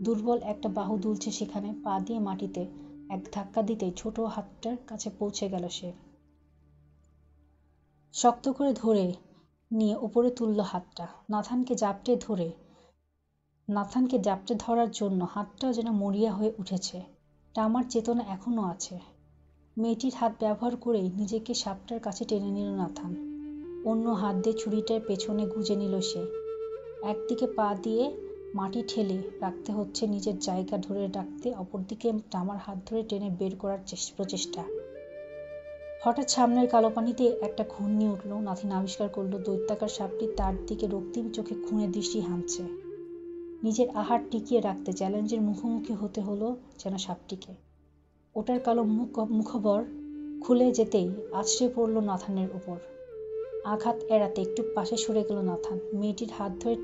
দুর্বল একটা বাহু দুলছে সেখানে। পা দিয়ে মাটিতে এক ধাক্কা দিতেই ছোট হাতটার কাছে পৌঁছে গেল সে। শক্ত করে ধরে নিয়ে উপরে তুলল হাতটা। নাথানকে জাপটে ধরার জন্য হাতটাও যেন মরিয়া হয়ে উঠেছে। টামার চেতনা এখনো আছে। মেয়েটির হাত ব্যবহার করেই নিজেকে সাপটার কাছে টেনে নিল নাথান। অন্য হাত দিয়ে ছুরিটার পেছনে গুজে নিল সে। একদিকে পা দিয়ে মাটি ঠেলে রাখতে হচ্ছে নিজের জায়গা ধরে রাখতে, অপরদিকে টামার হাত ধরে টেনে বের করার প্রচেষ্টা। হঠাৎ সামনের কালো পানিতে একটা ঘূর্ণি উঠল। নাথিন আবিষ্কার করল দৈত্যাকার সাপটি তার দিকে রক্তিম চোখে খুনে দৃষ্টি হানছে। নিজের আহার টিকিয়ে রাখতে চ্যালেঞ্জের মুখোমুখি হতে হলো যেন সাপটিকে। ওটার কালো মুখবর খুলে যেতেই আছড়ে পড়ল নাথানের উপর। আঘাত এড়াতে একটু পাশে সরে গেল নাথান। মেয়েটির হাত ধরে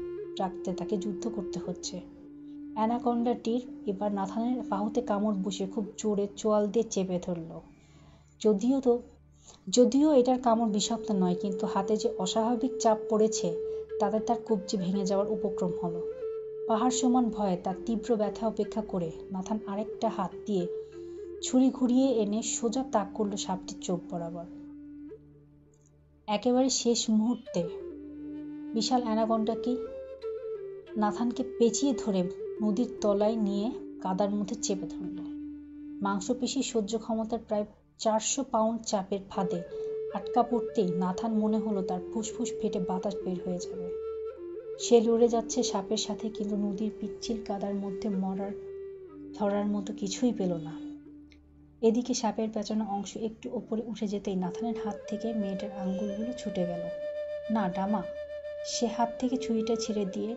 রাখতে তাকে যুদ্ধ করতে হচ্ছে। অ্যানাকন্ডাটির এবার নাথানের বাহুতে কামড় বসে খুব জোরে চোয়াল দিয়ে চেপে ধরল। যদিও এটার কামড় বিষাক্ত নয়, কিন্তু হাতে যে অস্বাভাবিক চাপ পড়েছে তাতে তার কবজি ভেঙে যাওয়ার উপক্রম হলো। পাহাড় সমান ভয়ে তার তীব্র ব্যথা উপেক্ষা করে নাথান আরেকটা হাত দিয়ে ছুরি ঘুরিয়ে এনে সোজা তাক করল সাপটির চোখ বরাবর। একেবারে শেষ মুহূর্তে বিশাল অ্যানাকন্ডাটি নাথানকে পেঁচিয়ে ধরে নদীর তলায় নিয়ে কাদার মধ্যে চেপে ধরল। মাংসপেশির সহ্য ক্ষমতার প্রায় 400 পাউন্ড চাপের ফাঁদে আটকা পড়তেই নাথান মনে হলো তার ফুসফুস ফেটে বাতাস বের হয়ে যাবে। সে লড়ে যাচ্ছে সাপের সাথে, কিন্তু নদীর পিচ্ছিল কাদার মধ্যে ধরার মতো কিছুই পেল না। এদিকে সাপের পেঁচানো অংশ একটু ওপরে উঠে যেতেই নাথানের হাত থেকে মেয়েটার আঙ্গুলগুলো ছুটে গেল। না ডামা! সে হাত থেকে ছুরিটা ছেড়ে দিয়ে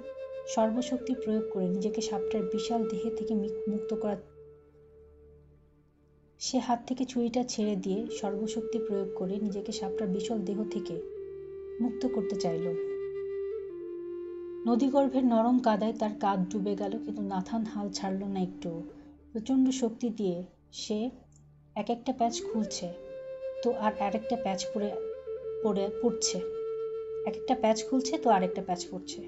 সর্বশক্তি প্রয়োগ করে নিজেকে সাপটার বিশাল দেহ থেকে মুক্ত করতে চাইল। নদীগর্ভের নরম কাদায় তার কাঁধ ডুবে গেল, কিন্তু নাথান হাল ছাড়ল না একটুও। প্রচণ্ড শক্তি দিয়ে সে এক একটা প্যাচ খুলছে তো আর আরেকটা প্যাচ পড়ছে।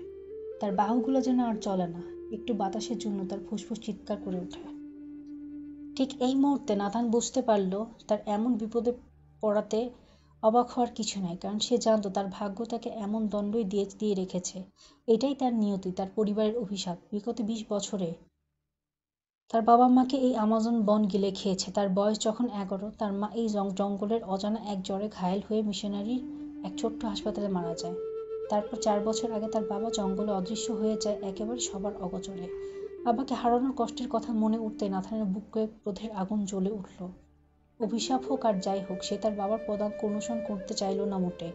তার বাহুগুলো যেন আর চলে না। একটু বাতাসের জন্য তার ফুসফুস চিৎকার করে ওঠে। ঠিক এই মুহূর্তে নাথান বুঝতে পারল তার এমন বিপদে পড়াতে অবাক হওয়ার কিছু নাই, কারণ সে জানত তার ভাগ্য তাকে এমন দণ্ডই দিয়ে রেখেছে। এটাই তার নিয়তি, তার পরিবারের অভিশাপ। বিগত 20 বছরে তার বাবা মাকে এই আমাজন বন গিলে খেয়েছে। তার বয়স যখন 11, তার মা এই জঙ্গলের অজানা এক জ্বরে ঘায়েল হয়ে মিশনারির এক ছোট্ট হাসপাতালে মারা যায়। তারপর 4 বছর আগে তার বাবা জঙ্গলে অদৃশ্য হয়ে যায় একেবারে সবার অগোচরে। বাবাকে হারানোর কষ্টের কথা মনে উঠতে নাথানের বুকে ক্রোধের আগুন জ্বলে উঠল। অভিশাপ হোক আর যাই হোক, সে তার বাবার পদাঙ্ক অনুসরণ করতে চাইল না মোটে,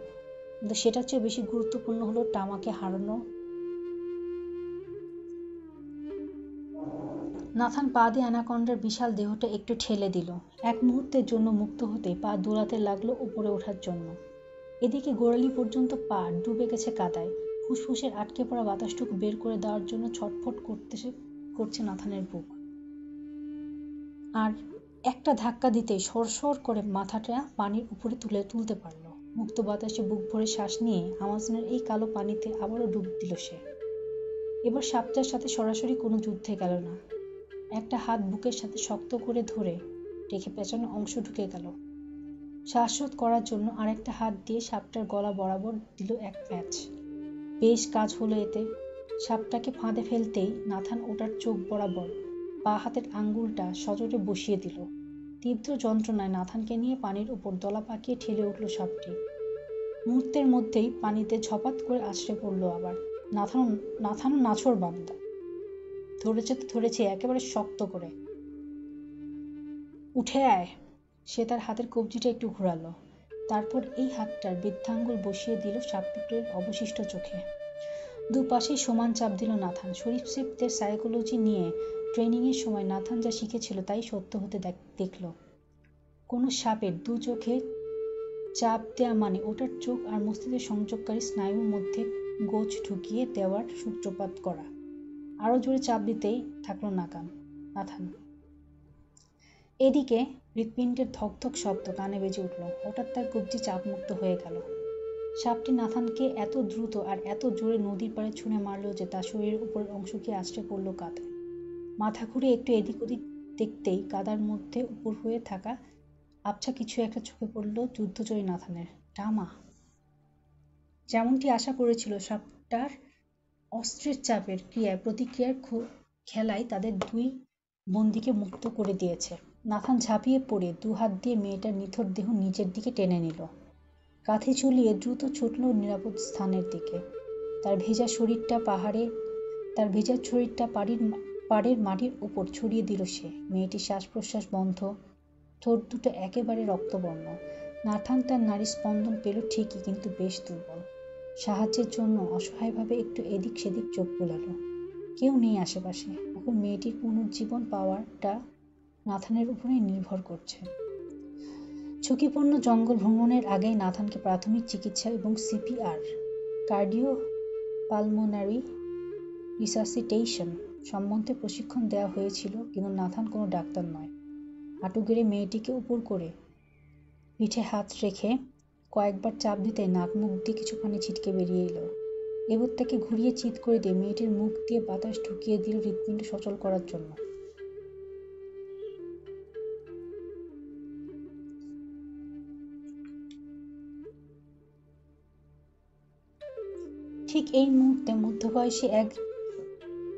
কিন্তু সেটার চেয়ে বেশি গুরুত্বপূর্ণ হলো টামাকে হারানো। নাথান পা দিয়ে অ্যানাকন্ডার বিশাল দেহটা একটু ঠেলে দিল। এক মুহূর্তের জন্য মুক্ত হতে পা দোলাতে লাগলো উপরে ওঠার জন্য। এদিকে গোড়ালি পর্যন্ত পা ডুবে গেছে কাদায়। ফুসফুসের আটকে পড়া বাতাসটুকু বের করে দেওয়ার জন্য ছটফট করছে নাথানের বুক। আর একটা ধাক্কা দিতে সরসর করে মাথাটা পানির উপরে তুলতে পারল। মুক্ত বাতাসে বুক ভরে শ্বাস নিয়ে আমাজনের এই কালো পানিতে আবারও ডুব দিল সে। এবার সাপটার সাথে সরাসরি কোনো যুদ্ধে গেল না। একটা হাত বুকের সাথে শক্ত করে ধরে রেখে পেছনে অংশ ঢুকে গেল। শ্বাসরোধ করার জন্য আরেকটা হাত দিয়ে সাপটার গলা বরাবর দিল এক প্যাঁচ। বেশ কাজ হলো এতে। সাপটাকে ফাঁদে ফেলতেই নাথান ওটার চোখ বরাবর বা হাতের আঙ্গুলটা সজোরে বসিয়ে দিল। তীব্র যন্ত্রণায় নাথানকে নিয়ে পানির উপর দলা পাকিয়ে ঠেলে উঠল সাপটি। মুহূর্তের মধ্যেই পানিতে ঝপাত করে আছড়ে পড়ল আবার। নাথানও নাছোড়বান্দা। ধরেছে একেবারে শক্ত করে। উঠে আয়! সে তার হাতের কবজিটা একটু ঘোরালো। তারপর এই হাতটার বৃদ্ধাঙ্গুল বসিয়ে দিল সাপটুকরের অবশিষ্ট চোখে। দুপাশেই সমান চাপ দিল নাথান। সরীসৃপদের সাইকোলজি নিয়ে ট্রেনিংয়ের সময় নাথান যা শিখেছিল তাই সত্য হতে দেখল। কোনো সাপের দু চোখে চাপ দেয়া মানে ওটার চোখ আর মস্তিষ্কের সংযোগকারী স্নায়ুর মধ্যে গোঁজ ঢুকিয়ে দেওয়ার সূত্রপাত করা। আরো জোরে চাপ দিতেই থাকলো নাথান। এদিকে হৃৎপিণ্ডের ধকধক শব্দ কানে বেজে উঠল। হঠাৎ তার কবজি চাপমুক্ত হয়ে গেল। সাপটি নাথানকে এত দ্রুত আর এত জোরে নদীর পাড়ে ছুঁড়ে মারল যে তার শরীরের উপরের অংশ গিয়ে আছড়ে পড়ল কাদায়। মাথা ঘুরে একটু এদিক ওদিক দেখতেই কাদার মধ্যে উপর হয়ে থাকা আবছা কিছু একটা চোখে পড়ল যুদ্ধজয়ী নাথানের। টামা! যেমনটি আশা করেছিল, সাপটার অস্ত্রের চাপের প্রতিক্রিয়ার খেলায় তাদের দুই বন্দীকে মুক্ত করে দিয়েছে। নাথান ঝাঁপিয়ে পড়ে দুহাত দিয়ে মেয়েটার নিথর দেহ নিচের দিকে টেনে নিল। কাঁধে ঝুলিয়ে দ্রুত ছুটল নিরাপদ স্থানের দিকে। তার ভেজা শরীরটা পাড়ের মাটির উপর ছড়িয়ে দিল সে। মেয়েটির শ্বাস-প্রশ্বাস বন্ধ, ঠোঁট দুটো একেবারে রক্তবর্ণ। নাথান তার নাড়ির স্পন্দন পেল ঠিকই, কিন্তু বেশ দুর্বল। সাহায্যের জন্য অসহায়ভাবে একটু এদিক সেদিক চোখ বুলালো। কেউ নেই আশেপাশে। এখন মেয়েটির পুনর্জীবন পাওয়াটা নাথানের উপরেই নির্ভর করছে। ঝুঁকিপূর্ণ জঙ্গল ভ্রমণের আগেই নাথানকে প্রাথমিক চিকিৎসা এবং সিপিআর, কার্ডিও পালমোনারি রিসাসিটেশন সম্বন্ধে প্রশিক্ষণ দেওয়া হয়েছিল, কিন্তু নাথান কোনো ডাক্তার নয়। হাঁটু গেড়ে মেয়েটিকে উপর করে পিঠে হাত রেখে কয়েকবার চাপ দিতে নাক মুখ দিয়ে কিছু পানি ছিটকে বেরিয়ে এলো। এবার তাকে ঘুরিয়ে চিৎ করে দিয়ে মেয়েটির মুখ দিয়ে বাতাস ঢুকিয়ে দিল হৃৎপিণ্ড সচল করার জন্য। ঠিক এই মুহূর্তে মধ্যবয়সী এক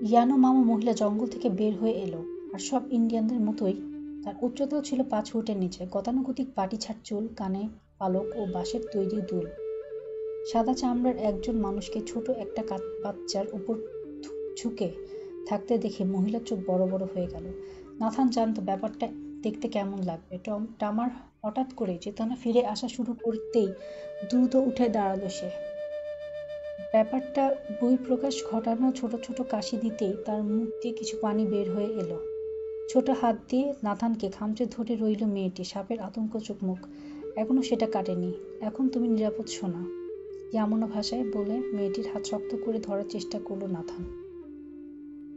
ইয়ানোমামা মহিলা জঙ্গল থেকে বের হয়ে এলো। আর সব ইন্ডিয়ানদের মতোই তার উচ্চতাও ছিল 5 ফুটের নিচে। গতানুগতিক পাটি-ছাট চুল, কানে পালক ও বাঁশের তৈরি দুল। সাদা চামড়ার একজন মানুষকে ছোট একটা বাচ্চার উপর ঝুঁকে থাকতে দেখে মহিলার চোখ বড় বড় হয়ে গেল। নাথান জানতো ব্যাপারটা দেখতে কেমন লাগবে। টামার হঠাৎ করে চেতনা ফিরে আসা শুরু করতেই দ্রুত উঠে দাঁড়ালো সে। ব্যাপারটা বহিঃপ্রকাশ ঘটানো ছোট ছোট কাশি দিতেই তার মুখ দিয়ে কিছু পানি বের হয়ে এলো। ছোট হাত দিয়ে নাথানকে খামচে ধরে রইল মেয়েটি। সাপের আতঙ্ক চোখমুখ এখনো সেটা কাটেনি। এখন তুমি নিরাপদ সোনা, ইয়ামনা ভাষায় বলে মেয়েটির হাত শক্ত করে ধরার চেষ্টা করলো নাথান।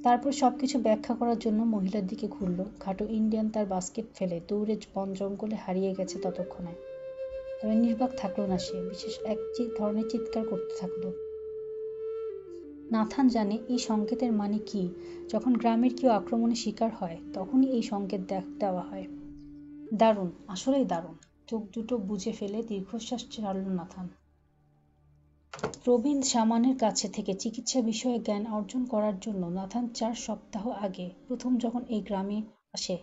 তারপর সবকিছু ব্যাখ্যা করার জন্য মহিলার দিকে ঘুরল। খাটো ইন্ডিয়ান তার বাস্কেট ফেলে দৌড়ে বন জঙ্গলে হারিয়ে গেছে ততক্ষণে। তবে নির্বাক থাকলো না সে, বিশেষ এক ধরনের চিৎকার করতে থাকলো। নাথান জানে এই সংকেতের মানে কি। যখন গ্রামের কেউ আক্রমণের শিকার হয় তখনই এই সংকেত দেওয়া হয়। দারুণ, আসলেই দারুণ। চোখ দুটো বুজে ফেলে দীর্ঘশ্বাস ছাড়ল নাথান। প্রবীণ শামানের কাছে থেকে চিকিৎসা বিষয়ে জ্ঞান অর্জন করার জন্য নাথান 4 সপ্তাহ আগে প্রথম যখন এই গ্রামে আসে,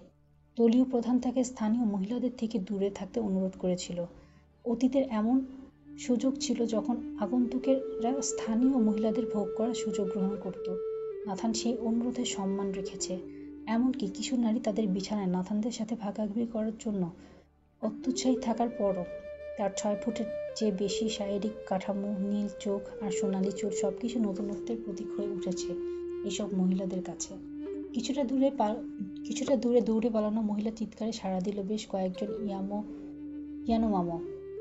দলীয় প্রধান তাকে স্থানীয় মহিলাদের থেকে দূরে থাকতে অনুরোধ করেছিল। অতীতের এমন সুযোগ ছিল যখন আগন্তুকেরা স্থানীয় মহিলাদের ভোগ করার সুযোগ গ্রহণ করত। নাথান সেই অনুরোধের সম্মান রেখেছে। এমনকি কিছু নারী তাদের বিছানায় নাথানদের সাথে ভাগাভাগি করার জন্য অত্যুৎসাহী থাকার পরও তার 6 ফুটের চেয়ে বেশি শারীরিক কাঠামো, নীল চোখ আর সোনালি চুল সবকিছু নতুনত্বের প্রতীক হয়ে উঠেছে এসব মহিলাদের কাছে। কিছুটা দূরে দৌড়ে পালানো মহিলা চিৎকারে সাড়া দিল বেশ কয়েকজন ইয়ানোমামা।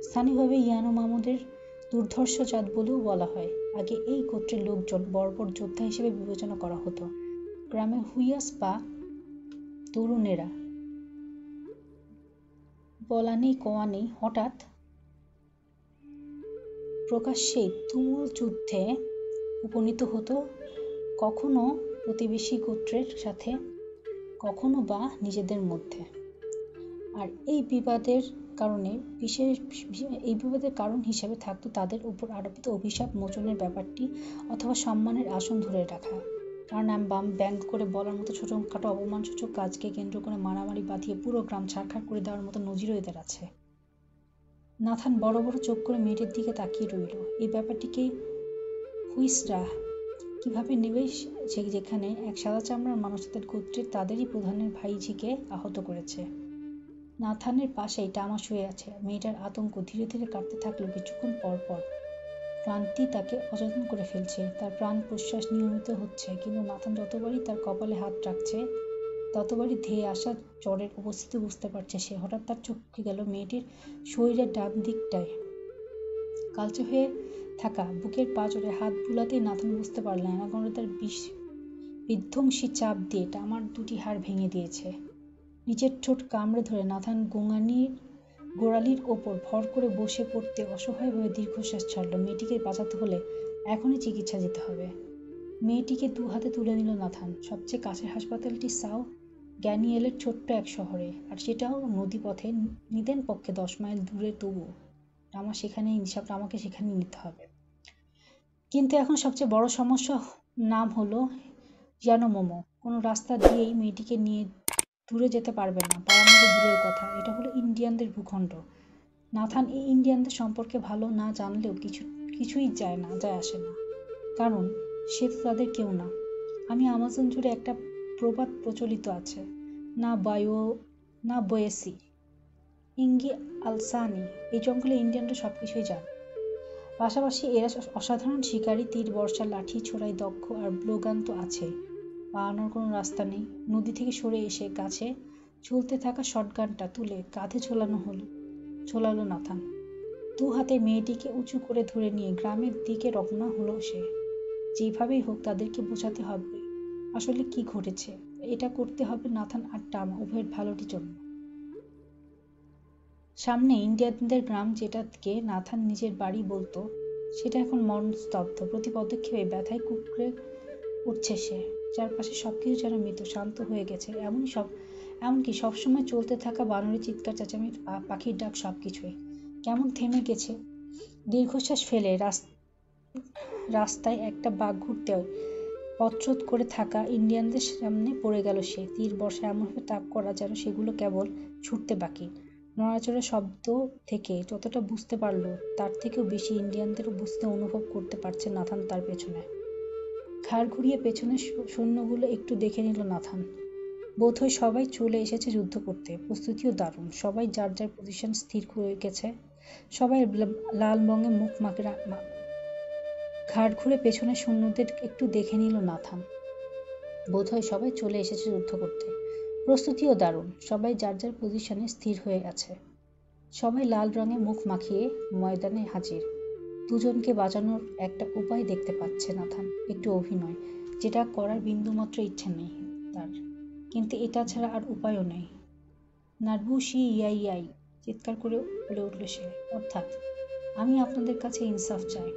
স্থানীয়ভাবে ইয়ানোমামাদের দুর্ধর্ষ জাত বলেও বলা হয়। আগে এই গোত্রের লোকজন বর্বর যোদ্ধা হিসেবে বিবেচনা করা হতো। গ্রামে হুইয়াস বা তরুণেরা বলা নেই কোয়া নেই হঠাৎ প্রকাশ্যেই তুমুল যুদ্ধে উপনীত হতো, কখনো প্রতিবেশী গোত্রের সাথে, কখনো বা নিজেদের মধ্যে। আর এই বিবাদের কারণ হিসেবে থাকতো তাদের উপর আরোপিত অভিশাপ মোচনের ব্যাপারটি, অথবা সম্মানের আসন ধরে রাখা। তার নাম ব্যঙ্গ করে বলার মতো ছোটখাটো অপমানসূচক কাজকে কেন্দ্র করে মারামারি বাঁধিয়ে পুরো গ্রাম ছারখার করে দেওয়ার মতো নজিরও এদের আছে। নাথান বড় বড় চোখ করে মেয়েটির দিকে তাকিয়ে রইল। এই ব্যাপারটিকে হুইসরা কিভাবে নেবে, যেখানে এক সাদা চামড়ার মানুষ তাদের গোত্রের তাদেরই প্রধানের ভাইঝিকে আহত করেছে। নাথানের পাশেই টামা শুয়ে আছে। মেয়েটার আতঙ্ক ধীরে ধীরে কাটতে থাকলো। কিছুক্ষণ পর পর ক্লান্তি তাকে অচেতন করে ফেলছে। তার প্রাণ প্রশ্বাস নিয়মিত হচ্ছে, কিন্তু নাথান যতবারই তার কপালে হাত রাখছে ততবারই ধেয়ে আসা জ্বরের উপস্থিতি বুঝতে পারছে সে। হঠাৎ তার চোখে গেল মেয়েটির শরীরের ডান দিকটায় কালচে হয়ে থাকা বুকের পাঁজরে হাত বুলাতেই নাথান বুঝতে পারলেন অ্যানাকোন্ডা তার বিধ্বংসী চাপ দিয়ে টামার দুটি হাড় ভেঙে দিয়েছে। নিচের ঠোঁট কামড়ে ধরে নাথান গোড়ালির ওপর ভর করে বসে পড়তে অসহায়ভাবে দীর্ঘশ্বাস ছাড়ল। মেয়েটিকে বাঁচাতে হলে এখনই চিকিৎসা দিতে হবে। মেয়েটিকে 2 হাতে তুলে নিল নাথান। সবচেয়ে কাছের হাসপাতালটি সাউ গ্যানিয়েলের ছোট্ট এক শহরে, আর সেটাও নদীপথে, নিদেন পক্ষে 10 মাইল দূরে। তবুও আমাকে সেখানেই নিতে হবে। কিন্তু এখন সবচেয়ে বড় সমস্যা নাম হলো ইয়ানোমোমো। কোনো রাস্তা দিয়েই মেয়েটিকে নিয়ে দূরে যেতে পারবে না, পালানো তো দূরের কথা। এটা হলো ইন্ডিয়ানদের ভূখণ্ড। নাথান এই ইন্ডিয়ানদের সম্পর্কে ভালো না জানলেও কিছুই যায় আসে না, কারণ সে তো তাদের কেউ না। আমি আমাজন জুড়ে একটা প্রবাদ প্রচলিত আছে, না বায়ো না বয়েসি ইঙ্গি আলসানি। এই জঙ্গলে ইন্ডিয়ানরা সবকিছুই জানে। পাশাপাশি এরা অসাধারণ শিকারী, তীর বর্ষা, লাঠি ছোড়ায় দক্ষ, আর ব্লোগান তো আছে। পালানোর কোনো রাস্তা নেই। নদী থেকে সরে এসে গাছে ঝুলতে থাকা শটগানটা তুলে কাঁধে ঝোলালো নাথান। দু হাতে মেয়েটিকে উঁচু করে ধরে নিয়ে গ্রামের দিকে রওনা হলো সে। যেভাবেই হোক তাদেরকে বোঝাতে হবে আসলে কি ঘটেছে। এটা করতে হবে নাথান আর টামা উভয়ের ভালোটির জন্য। সামনে ইন্ডিয়ানদের গ্রাম, যেটাকে নাথান নিজের বাড়ি বলতো, সেটা এখন মরণস্তব্ধ। প্রতি পদক্ষেপে ব্যথায় কুঁকড়ে উঠছে সে। চারপাশে সবকিছু যেন মৃত, শান্ত হয়ে গেছে। এমনকি সবসময় চলতে থাকা বানরের চিৎকার, চেঁচামেচি, পাখির ডাক, সবকিছুই কেমন থেমে গেছে। দীর্ঘশ্বাস ফেলে রাস্তায় একটা বাঘ ঘুরতে পথরোধ করে থাকা ইন্ডিয়ানদের সামনে পড়ে গেল সে। তীর বর্ষা এমনভাবে তাক করা যেন সেগুলো কেবল ছুটতে বাকি। নড়াচড়ার শব্দ থেকে যতটা বুঝতে পারল, তার থেকেও বেশি ইন্ডিয়ানদেরও বুঝতে অনুভব করতে পারছে নাথান তার পেছনে। ঘাড় ঘুরিয়ে পেছনের সৈন্যগুলো একটু দেখে নিল নাথান। বোধহয় সবাই চলে এসেছে যুদ্ধ করতে। প্রস্তুতিও দারুণ। সবাই যার যার পজিশন স্থির হয়ে গেছে। সবাই লাল রঙে মুখ মাকে। ঘাড় ঘুরে পেছনের সৈন্যদের একটু দেখে নিল নাথান। বোধহয় সবাই চলে এসেছে যুদ্ধ করতে। প্রস্তুতিও দারুণ। সবাই যার যার পজিশনে স্থির হয়ে গেছে। সবাই লাল রঙে মুখ মাখিয়ে ময়দানে হাজির। দুজনকে বাঁচানোর একটা উপায় দেখতে পাচ্ছে নাথান, একটু অভিনয়, যেটা করার বিন্দুমাত্র ইচ্ছে নেই তার। কিন্তু এটা ছাড়া আর উপায়ও নেই। নার্বুশি ইয়াই চিৎকার করে বলে উঠল সে। অর্থাৎ, আমি আপনাদের কাছে ইনসাফ চাই।